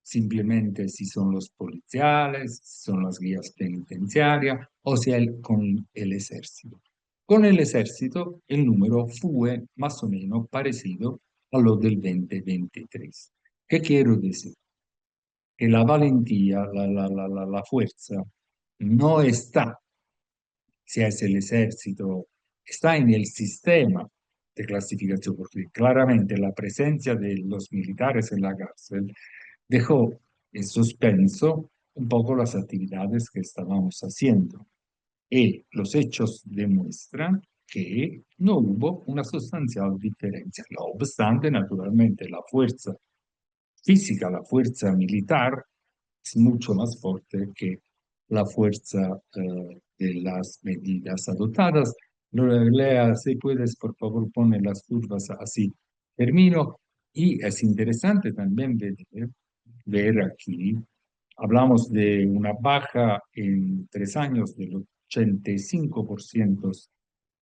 simplemente si son los policiales, si son las guías penitenciarias o si con el ejército. Con el ejército el número fue más o menos parecido a lo del 2023. ¿Qué quiero decir? Que la valentía, la fuerza, no está, si es el ejército, está en el sistema de clasificación, porque claramente la presencia de los militares en la cárcel dejó en suspenso un poco las actividades que estábamos haciendo. Y los hechos demuestran que no hubo una sustancial diferencia. No obstante, naturalmente, la fuerza física, la fuerza militar, es mucho más fuerte que la fuerza de las medidas adoptadas. Lea, si puedes, por favor, poner las curvas así. Termino. Y es interesante también ver aquí, hablamos de una baja en 3 años del 85%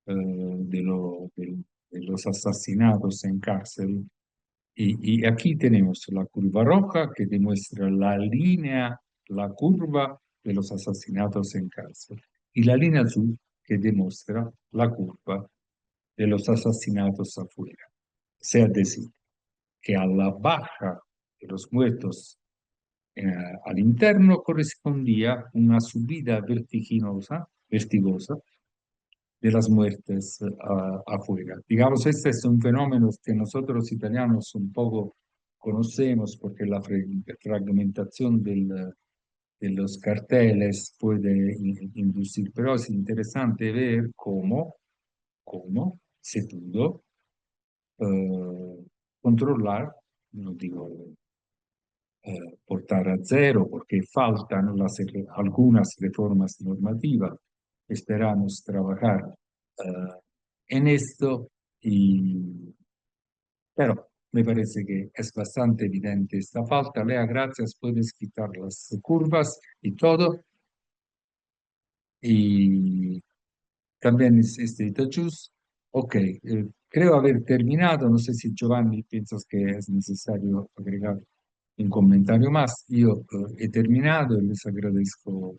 de los asesinatos en cárcel. Y aquí tenemos la curva roja que demuestra la línea, la curva de los asesinatos en cárcel. Y la línea azul que demuestra la curva de los asesinatos afuera. O sea, decir, que a la baja de los muertos al interno correspondía una subida vertiginosa de las muertes afuera. Digamos, este es un fenómeno que nosotros italianos un poco conocemos porque la fragmentación de los carteles puede inducir, pero es interesante ver cómo se pudo controlar, no digo portar a cero porque faltan algunas reformas normativas. Esperamos trabajar en esto, pero me parece que es bastante evidente esta falta. Lea, gracias, puedes quitar las curvas y todo. Y también este Itachus. Ok, creo haber terminado. No sé si Giovanni piensas que es necesario agregar un comentario más. Yo he terminado y les agradezco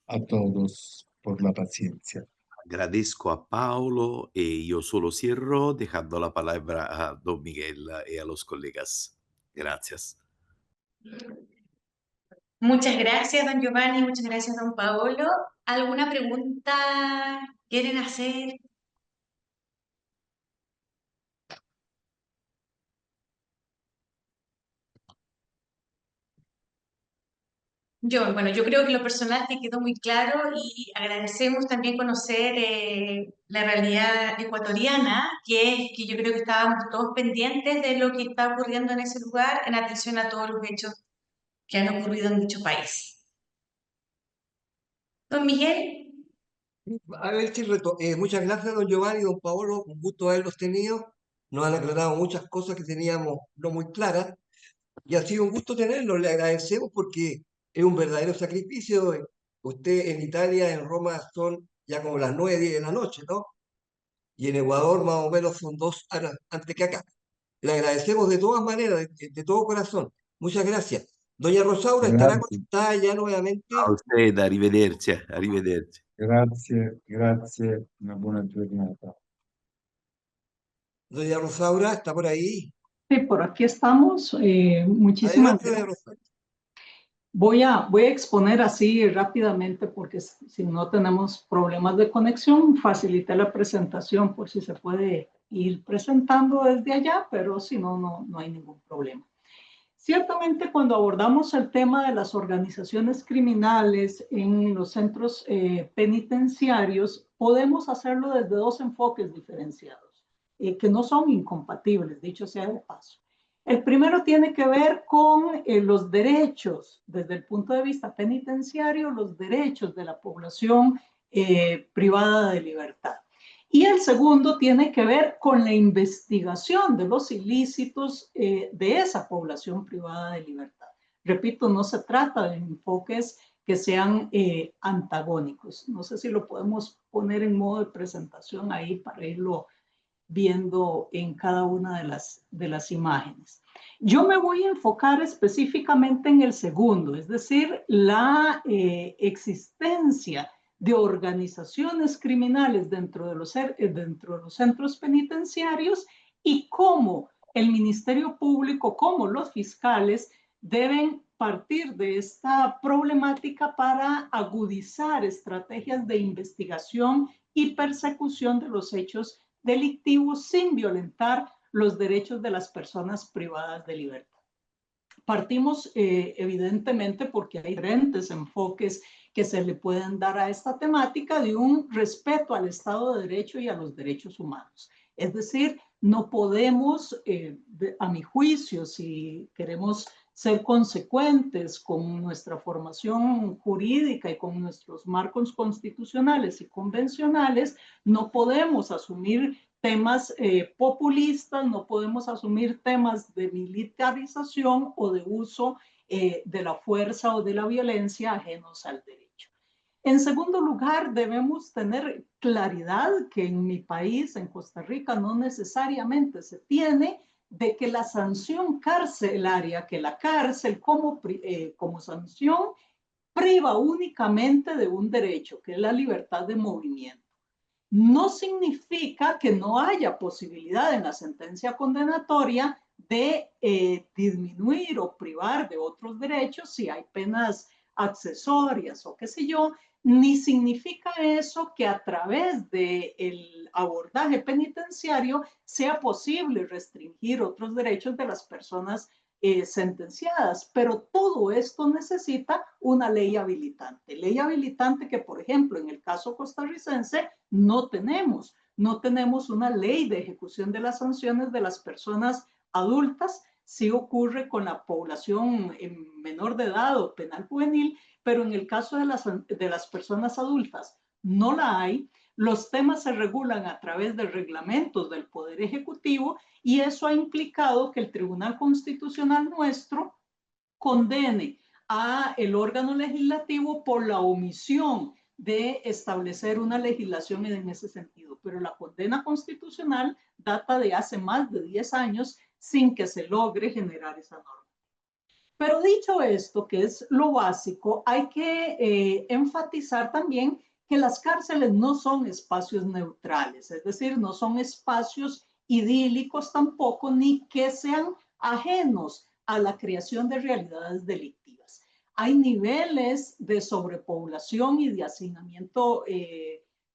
a todos por la paciencia. Agradezco a Paolo y yo solo cierro dejando la palabra a don Miguel y a los colegas. Gracias. Muchas gracias, don Giovanni, muchas gracias, don Paolo. ¿Alguna pregunta quieren hacer? Bueno, yo creo que lo personal te quedó muy claro y agradecemos también conocer la realidad ecuatoriana, que es que yo creo que estábamos todos pendientes de lo que está ocurriendo en ese lugar en atención a todos los hechos que han ocurrido en dicho país. Don Miguel. A ver si muchas gracias, don Giovanni y don Paolo, un gusto haberlos tenido. Nos han aclarado muchas cosas que teníamos no muy claras y ha sido un gusto tenerlos. Le agradecemos porque es un verdadero sacrificio. Usted en Italia, en Roma, son ya como las 9, 10 de la noche, ¿no? Y en Ecuador más o menos son 2 horas antes que acá. Le agradecemos de todas maneras, de todo corazón. Muchas gracias. Doña Rosaura estará Gracias, conectada ya A nuevamente. usted, arrivederci, arrivederci. grazie, una buona giornata. Doña Rosaura está por ahí. Sí, por aquí estamos. Muchísimas Adelante, doña gracias. Rosaura. Voy a exponer así rápidamente porque si no tenemos problemas de conexión, facilité la presentación por si se puede ir presentando desde allá, pero si no, no hay ningún problema. Ciertamente, cuando abordamos el tema de las organizaciones criminales en los centros penitenciarios, podemos hacerlo desde 2 enfoques diferenciados, que no son incompatibles, dicho sea de paso. El primero tiene que ver con los derechos, desde el punto de vista penitenciario, los derechos de la población privada de libertad. Y el segundo tiene que ver con la investigación de los ilícitos de esa población privada de libertad. Repito, no se trata de enfoques que sean antagónicos. No sé si lo podemos poner en modo de presentación ahí para irlo viendo en cada una de las imágenes. Yo me voy a enfocar específicamente en el segundo, es decir, la existencia de organizaciones criminales dentro de los centros penitenciarios y cómo el Ministerio Público, cómo los fiscales deben partir de esta problemática para agudizar estrategias de investigación y persecución de los hechos delictivos sin violentar los derechos de las personas privadas de libertad. Partimos evidentemente porque hay diferentes enfoques que se le pueden dar a esta temática de un respeto al Estado de Derecho y a los derechos humanos. Es decir, No podemos, a mi juicio, si queremos ser consecuentes con nuestra formación jurídica y con nuestros marcos constitucionales y convencionales, no podemos asumir temas populistas, no podemos asumir temas de militarización o de uso de la fuerza o de la violencia ajenos al derecho. En segundo lugar, debemos tener claridad que en mi país, en Costa Rica, no necesariamente se tiene de que la sanción carcelaria, que la cárcel como sanción, priva únicamente de un derecho, que es la libertad de movimiento. No significa que no haya posibilidad en la sentencia condenatoria de disminuir o privar de otros derechos si hay penas accesorias o qué sé yo, ni significa eso que a través del abordaje penitenciario sea posible restringir otros derechos de las personas sentenciadas, pero todo esto necesita una ley habilitante que, por ejemplo, en el caso costarricense no tenemos una ley de ejecución de las sanciones de las personas adultas. Sí ocurre con la población menor de edad o penal juvenil, pero en el caso de las personas adultas no la hay. Los temas se regulan a través de reglamentos del Poder Ejecutivo y eso ha implicado que el Tribunal Constitucional nuestro condene a el órgano legislativo por la omisión de establecer una legislación en ese sentido. Pero la condena constitucional data de hace más de 10 años sin que se logre generar esa norma. Pero dicho esto, que es lo básico, hay que enfatizar también que las cárceles no son espacios neutrales, es decir, no son espacios idílicos tampoco, ni que sean ajenos a la creación de realidades delictivas. Hay niveles de sobrepoblación y de hacinamiento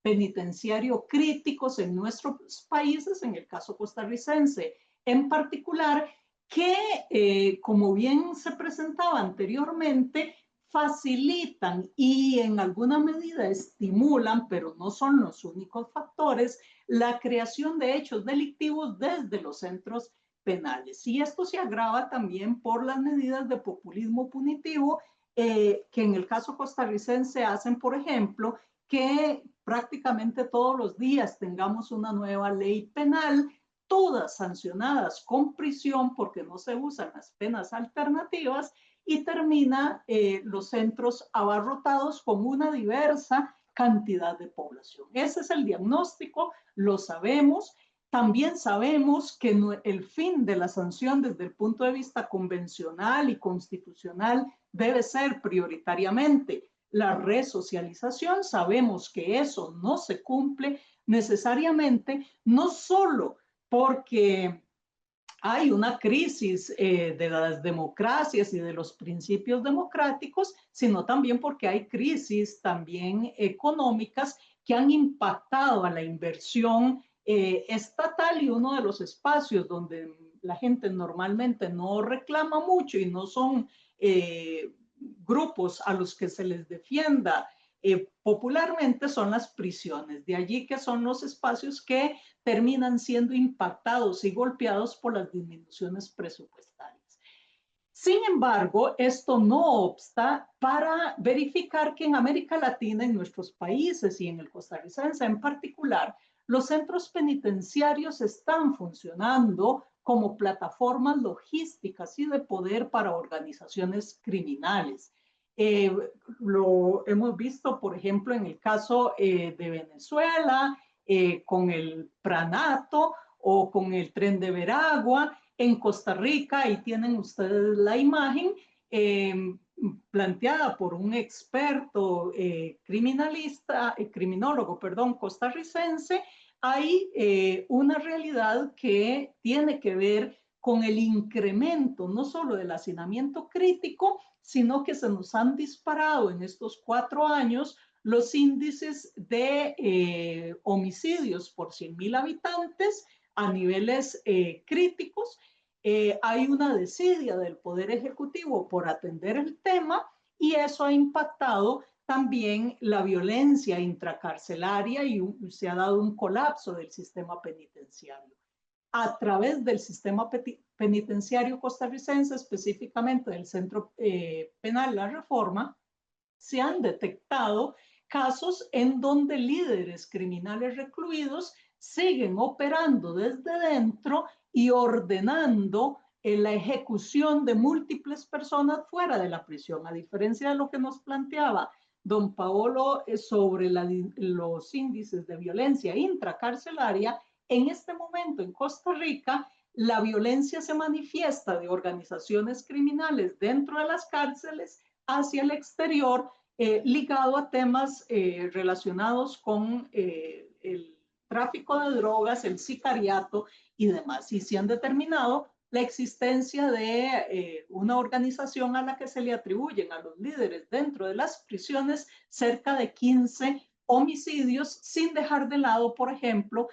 penitenciario críticos en nuestros países, en el caso costarricense en particular, que, como bien se presentaba anteriormente, facilitan y en alguna medida estimulan, pero no son los únicos factores, la creación de hechos delictivos desde los centros penales. Y esto se agrava también por las medidas de populismo punitivo que en el caso costarricense hacen, por ejemplo, que prácticamente todos los días tengamos una nueva ley penal, todas sancionadas con prisión porque no se usan las penas alternativas y termina los centros abarrotados con una diversa cantidad de población. Ese es el diagnóstico, lo sabemos. También sabemos que el fin de la sanción desde el punto de vista convencional y constitucional debe ser prioritariamente la resocialización. Sabemos que eso no se cumple necesariamente, no solo porque hay una crisis de las democracias y de los principios democráticos, sino también porque hay crisis también económicas que han impactado a la inversión estatal, y uno de los espacios donde la gente normalmente no reclama mucho y no son grupos a los que se les defienda popularmente son las prisiones. De allí que son los espacios que terminan siendo impactados y golpeados por las disminuciones presupuestarias. Sin embargo, esto no obsta para verificar que en América Latina, en nuestros países y en el costarricense en particular, los centros penitenciarios están funcionando como plataformas logísticas y de poder para organizaciones criminales. Lo hemos visto, por ejemplo, en el caso de Venezuela, con el Pranato o con el Tren de Veragua. En Costa Rica, ahí tienen ustedes la imagen planteada por un experto criminólogo, costarricense. Hay una realidad que tiene que ver con el incremento no solo del hacinamiento crítico, sino que se nos han disparado en estos 4 años los índices de homicidios por 100,000 habitantes a niveles críticos. Hay una desidia del Poder Ejecutivo por atender el tema y eso ha impactado también la violencia intracarcelaria y se ha dado un colapso del sistema penitenciario. a través del sistema penitenciario costarricense, específicamente del Centro Penal La Reforma, se han detectado casos en donde líderes criminales recluidos siguen operando desde dentro y ordenando la ejecución de múltiples personas fuera de la prisión, a diferencia de lo que nos planteaba don Paolo sobre los índices de violencia intracarcelaria. En este momento en Costa Rica, la violencia se manifiesta de organizaciones criminales dentro de las cárceles hacia el exterior, ligado a temas relacionados con el tráfico de drogas, el sicariato y demás. Y se han determinado la existencia de una organización a la que se le atribuyen a los líderes dentro de las prisiones cerca de 15 homicidios, sin dejar de lado, por ejemplo,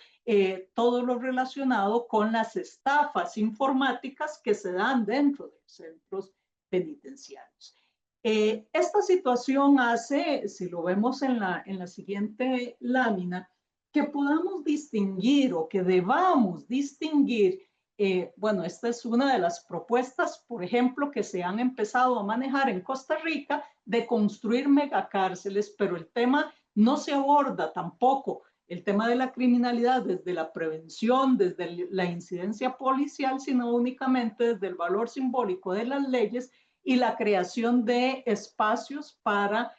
todo lo relacionado con las estafas informáticas que se dan dentro de los centros penitenciarios. Esta situación hace, si lo vemos en la siguiente lámina, que podamos distinguir o que debamos distinguir. Bueno, esta es una de las propuestas, por ejemplo, que se han empezado a manejar en Costa Rica de construir megacárceles, pero el tema no se aborda tampoco, el tema de la criminalidad desde la prevención, desde la incidencia policial, sino únicamente desde el valor simbólico de las leyes y la creación de espacios para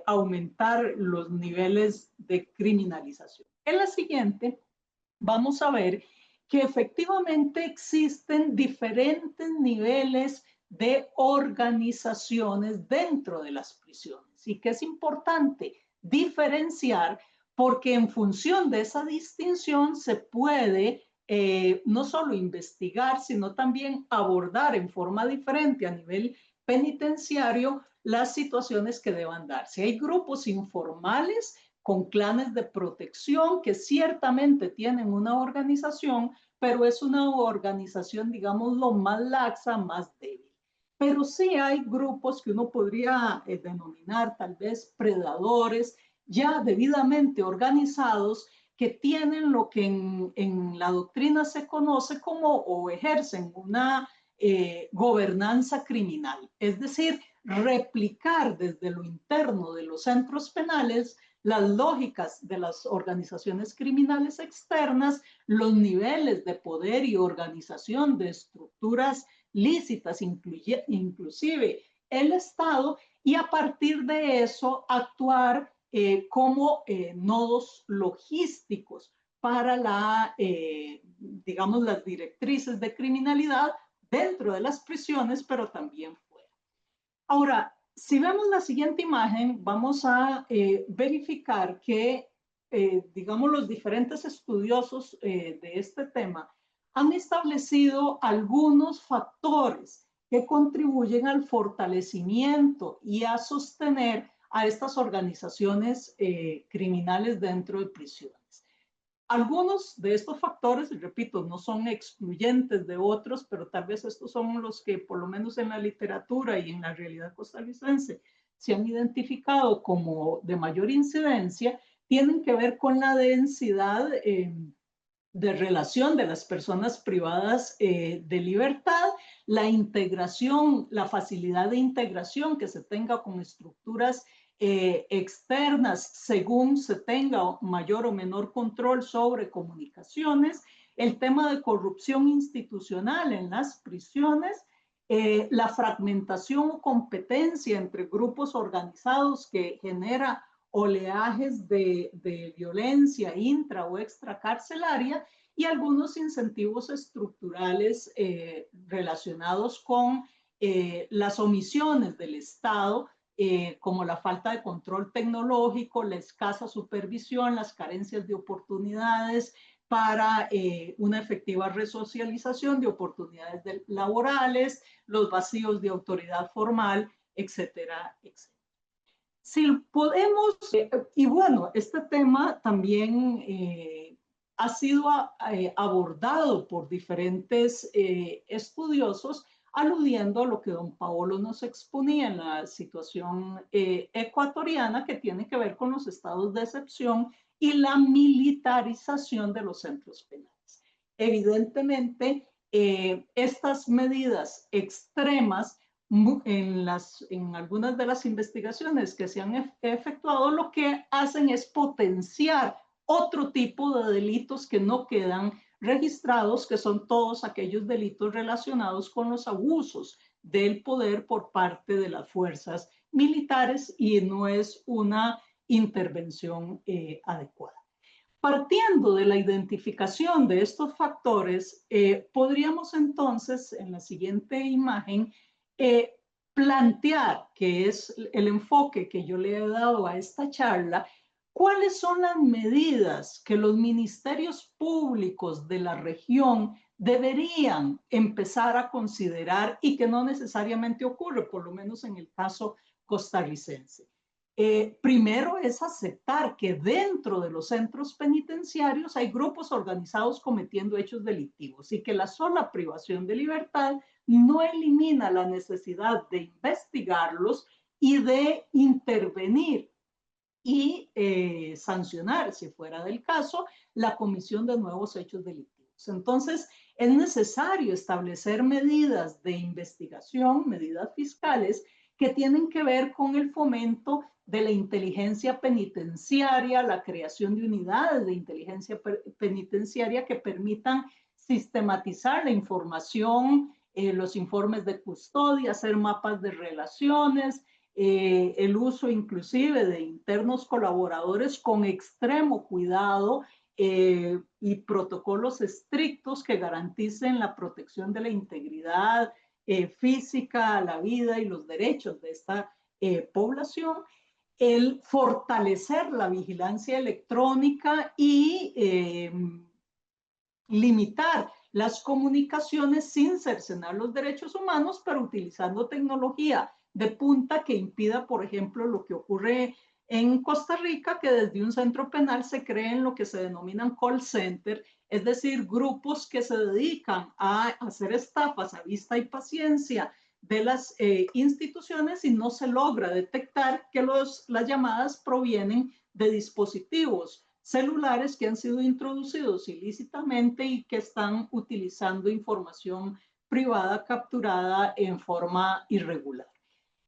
aumentar los niveles de criminalización. En la siguiente vamos a ver que efectivamente existen diferentes niveles de organizaciones dentro de las prisiones y que es importante diferenciar porque en función de esa distinción se puede no solo investigar, sino también abordar en forma diferente a nivel penitenciario las situaciones que deban darse. Hay grupos informales con clanes de protección que ciertamente tienen una organización, pero es una organización, digámoslo, más laxa, más débil. Pero sí hay grupos que uno podría denominar tal vez predadores, ya debidamente organizados, que tienen lo que en la doctrina se conoce como o ejercen una gobernanza criminal, es decir, replicar desde lo interno de los centros penales las lógicas de las organizaciones criminales externas, los niveles de poder y organización de estructuras lícitas, inclusive el Estado, y a partir de eso actuar como nodos logísticos para digamos, las directrices de criminalidad dentro de las prisiones, pero también fuera. Ahora, si vemos la siguiente imagen, vamos a verificar que, digamos, los diferentes estudiosos de este tema han establecido algunos factores que contribuyen al fortalecimiento y a sostener a estas organizaciones criminales dentro de prisiones. Algunos de estos factores, repito, no son excluyentes de otros, pero tal vez estos son los que, por lo menos en la literatura y en la realidad costarricense, se han identificado como de mayor incidencia, tienen que ver con la densidad de relación de las personas privadas de libertad, la integración, la facilidad de integración que se tenga con estructuras externas según se tenga mayor o menor control sobre comunicaciones, el tema de corrupción institucional en las prisiones, la fragmentación o competencia entre grupos organizados que genera oleajes de violencia intra o extracarcelaria y algunos incentivos estructurales relacionados con las omisiones del Estado, como la falta de control tecnológico, la escasa supervisión, las carencias de oportunidades para una efectiva resocialización de oportunidades laborales, los vacíos de autoridad formal, etcétera, etcétera. Si podemos, y bueno, este tema también ha sido abordado por diferentes estudiosos, aludiendo a lo que don Paolo nos exponía en la situación ecuatoriana, que tiene que ver con los estados de excepción y la militarización de los centros penales. evidentemente estas medidas extremas en algunas de las investigaciones que se han efectuado lo que hacen es potenciar otro tipo de delitos que no quedan registrados, que son todos aquellos delitos relacionados con los abusos del poder por parte de las fuerzas militares y no es una intervención adecuada. Partiendo de la identificación de estos factores, podríamos entonces, en la siguiente imagen, plantear, que es el enfoque que yo le he dado a esta charla, cuáles son las medidas que los ministerios públicos de la región deberían empezar a considerar y que no necesariamente ocurre, por lo menos en el caso costarricense. Primero es aceptar que dentro de los centros penitenciarios hay grupos organizados cometiendo hechos delictivos y que la sola privación de libertad no elimina la necesidad de investigarlos y de intervenir y sancionar, si fuera del caso, la comisión de nuevos hechos delictivos. Entonces, es necesario establecer medidas de investigación, medidas fiscales, que tienen que ver con el fomento de la inteligencia penitenciaria, la creación de unidades de inteligencia penitenciaria que permitan sistematizar la información, los informes de custodia, hacer mapas de relaciones, el uso inclusive de internos colaboradores con extremo cuidado y protocolos estrictos que garanticen la protección de la integridad física, la vida y los derechos de esta población, el fortalecer la vigilancia electrónica y limitar las comunicaciones sin cercenar los derechos humanos, pero utilizando tecnología de punta que impida, por ejemplo, lo que ocurre en Costa Rica, que desde un centro penal se creen lo que se denominan call center, es decir, grupos que se dedican a hacer estafas a vista y paciencia de las instituciones y no se logra detectar que las llamadas provienen de dispositivos celulares que han sido introducidos ilícitamente y que están utilizando información privada capturada en forma irregular.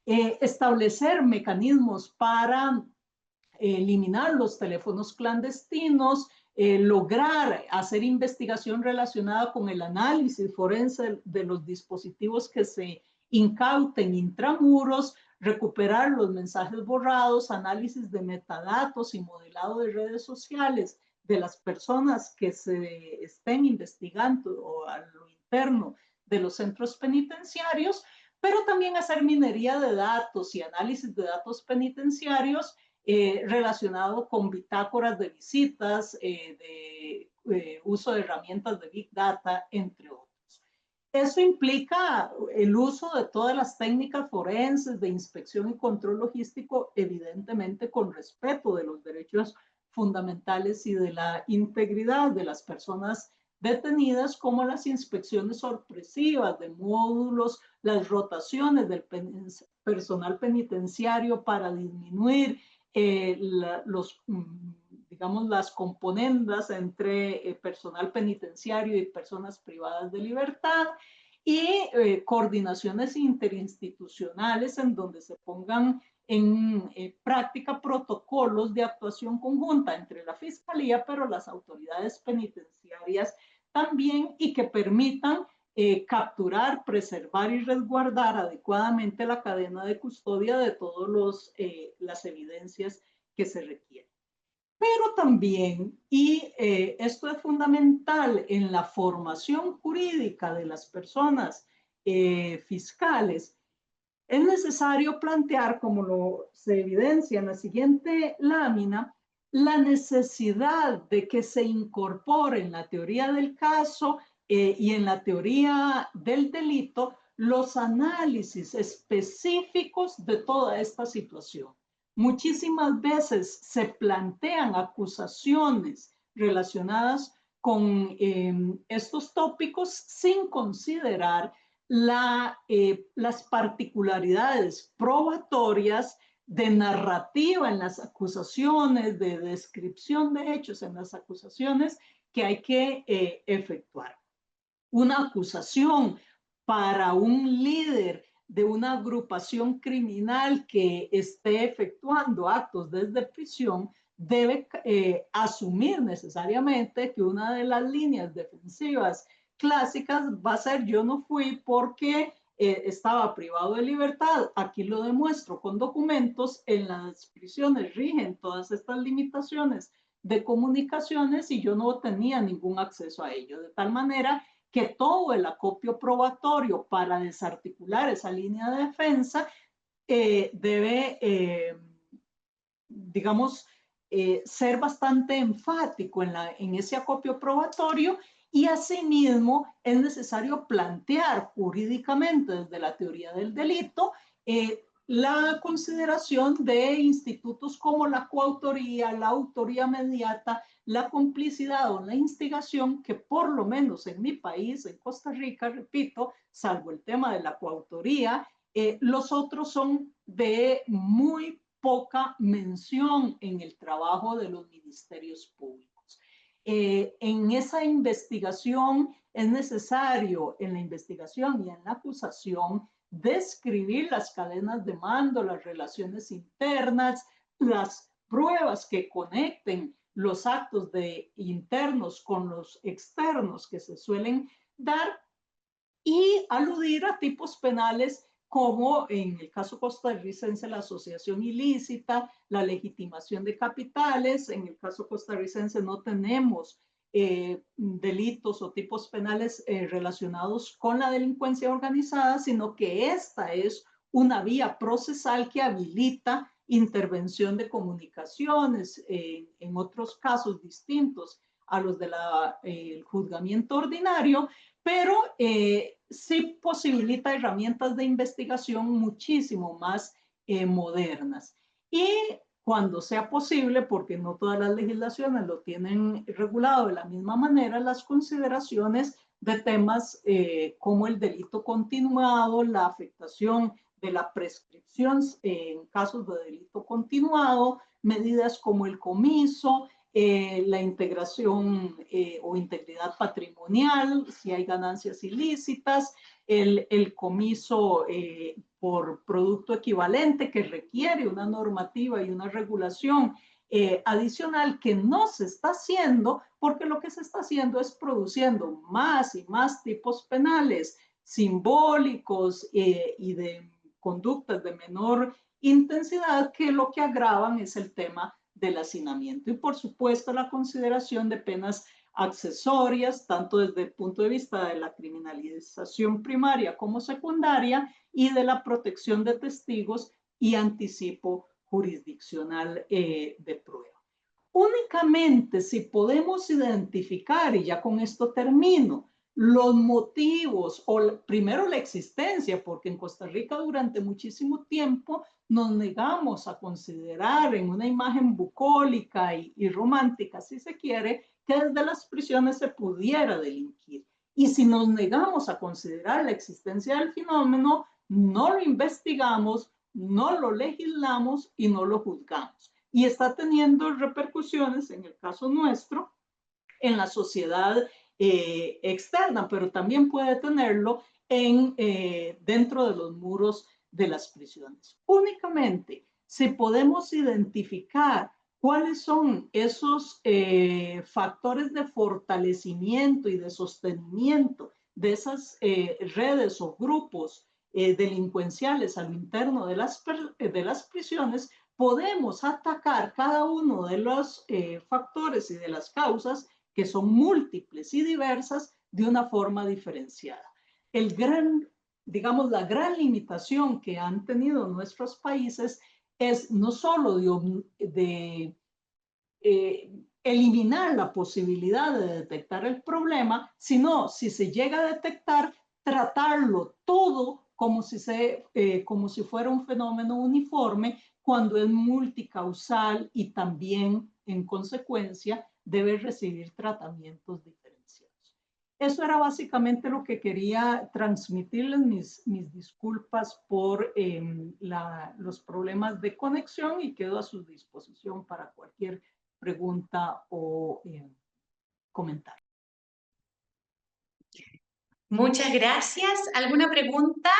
Establecer mecanismos para eliminar los teléfonos clandestinos, lograr hacer investigación relacionada con el análisis forense de los dispositivos que se incauten intramuros, recuperar los mensajes borrados, análisis de metadatos y modelado de redes sociales de las personas que se estén investigando o a lo interno de los centros penitenciarios, pero también hacer minería de datos y análisis de datos penitenciarios relacionado con bitácoras de visitas, uso de herramientas de Big Data, entre otros. Eso implica el uso de todas las técnicas forenses de inspección y control logístico, evidentemente con respeto de los derechos fundamentales y de la integridad de las personas detenidas, como las inspecciones sorpresivas de módulos, las rotaciones del personal penitenciario para disminuir digamos, las componendas entre personal penitenciario y personas privadas de libertad y coordinaciones interinstitucionales en donde se pongan en práctica protocolos de actuación conjunta entre la Fiscalía, pero las autoridades penitenciarias también, y que permitan capturar, preservar y resguardar adecuadamente la cadena de custodia de todas las evidencias que se requieren. Pero también, y esto es fundamental en la formación jurídica de las personas fiscales, es necesario plantear, como se evidencia en la siguiente lámina, la necesidad de que se incorpore en la teoría del caso y en la teoría del delito los análisis específicos de toda esta situación. Muchísimas veces se plantean acusaciones relacionadas con estos tópicos sin considerar las particularidades probatorias de narrativa en las acusaciones, de descripción de hechos en las acusaciones, que hay que efectuar. Una acusación para un líder de una agrupación criminal que esté efectuando actos desde prisión debe asumir necesariamente que una de las líneas defensivas clásicas va a ser: yo no fui porque estaba privado de libertad. Aquí lo demuestro con documentos. En las prisiones rigen todas estas limitaciones de comunicaciones y yo no tenía ningún acceso a ello, de tal manera que todo el acopio probatorio para desarticular esa línea de defensa debe, digamos, ser bastante enfático en ese acopio probatorio, y asimismo es necesario plantear jurídicamente desde la teoría del delito la consideración de institutos como la coautoría, la autoría mediata, la complicidad o la instigación, que por lo menos en mi país, en Costa Rica, repito, salvo el tema de la coautoría, los otros son de muy poca mención en el trabajo de los ministerios públicos. En esa investigación es necesario, en la investigación y en la acusación, describir las cadenas de mando, las relaciones internas, las pruebas que conecten los actos de internos con los externos que se suelen dar, y aludir a tipos penales como en el caso costarricense la asociación ilícita, la legitimación de capitales. En el caso costarricense no tenemos delitos o tipos penales relacionados con la delincuencia organizada, sino que esta es una vía procesal que habilita intervención de comunicaciones en otros casos distintos a los del juzgamiento ordinario, pero sí posibilita herramientas de investigación muchísimo más modernas. Y cuando sea posible, porque no todas las legislaciones lo tienen regulado de la misma manera, las consideraciones de temas como el delito continuado, la afectación de la prescripción en casos de delito continuado, medidas como el comiso, la integración o integridad patrimonial, si hay ganancias ilícitas, el comiso por producto equivalente, que requiere una normativa y una regulación adicional que no se está haciendo, porque lo que se está haciendo es produciendo más y más tipos penales simbólicos y de conductas de menor intensidad, que lo que agravan es el tema del hacinamiento. Y por supuesto la consideración de penas accesorias, tanto desde el punto de vista de la criminalización primaria como secundaria, y de la protección de testigos y anticipo jurisdiccional de prueba. Únicamente si podemos identificar, y ya con esto termino, los motivos, o primero la existencia, porque en Costa Rica durante muchísimo tiempo nos negamos a considerar, en una imagen bucólica y romántica, si se quiere, que desde las prisiones se pudiera delinquir. Y si nos negamos a considerar la existencia del fenómeno, no lo investigamos, no lo legislamos y no lo juzgamos. Y está teniendo repercusiones, en el caso nuestro, en la sociedad externa, pero también puede tenerlo dentro de los muros de las prisiones. Únicamente si podemos identificar cuáles son esos factores de fortalecimiento y de sostenimiento de esas redes o grupos delincuenciales a lo interno de las prisiones, podemos atacar cada uno de los factores y de las causas, que son múltiples y diversas, de una forma diferenciada. Digamos, la gran limitación que han tenido nuestros países es no solo de eliminar la posibilidad de detectar el problema, sino, si se llega a detectar, tratarlo todo como si fuera un fenómeno uniforme, cuando es multicausal y también, en consecuencia, debe recibir tratamientos diferenciados. Eso era básicamente lo que quería transmitirles. Mis disculpas por los problemas de conexión, y quedo a su disposición para cualquier pregunta o comentar. Muchas gracias. ¿Alguna pregunta?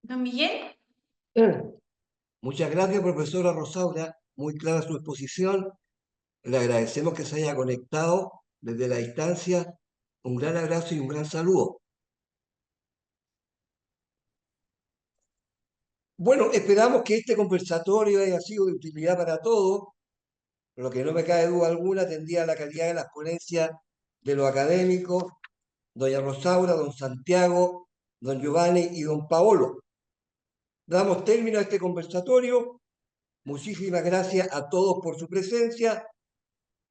Don Miguel. Muchas gracias, profesora Rosaura. Muy clara su exposición. Le agradecemos que se haya conectado desde la distancia. Un gran abrazo y un gran saludo. Bueno, esperamos que este conversatorio haya sido de utilidad para todos. Lo que no me cabe duda alguna tendría la calidad de las ponencias de los académicos, doña Rosaura, don Santiago, don Giovanni y don Paolo. Damos término a este conversatorio. Muchísimas gracias a todos por su presencia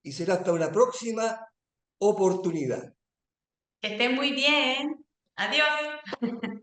y será hasta una próxima oportunidad. Que estén muy bien. Adiós.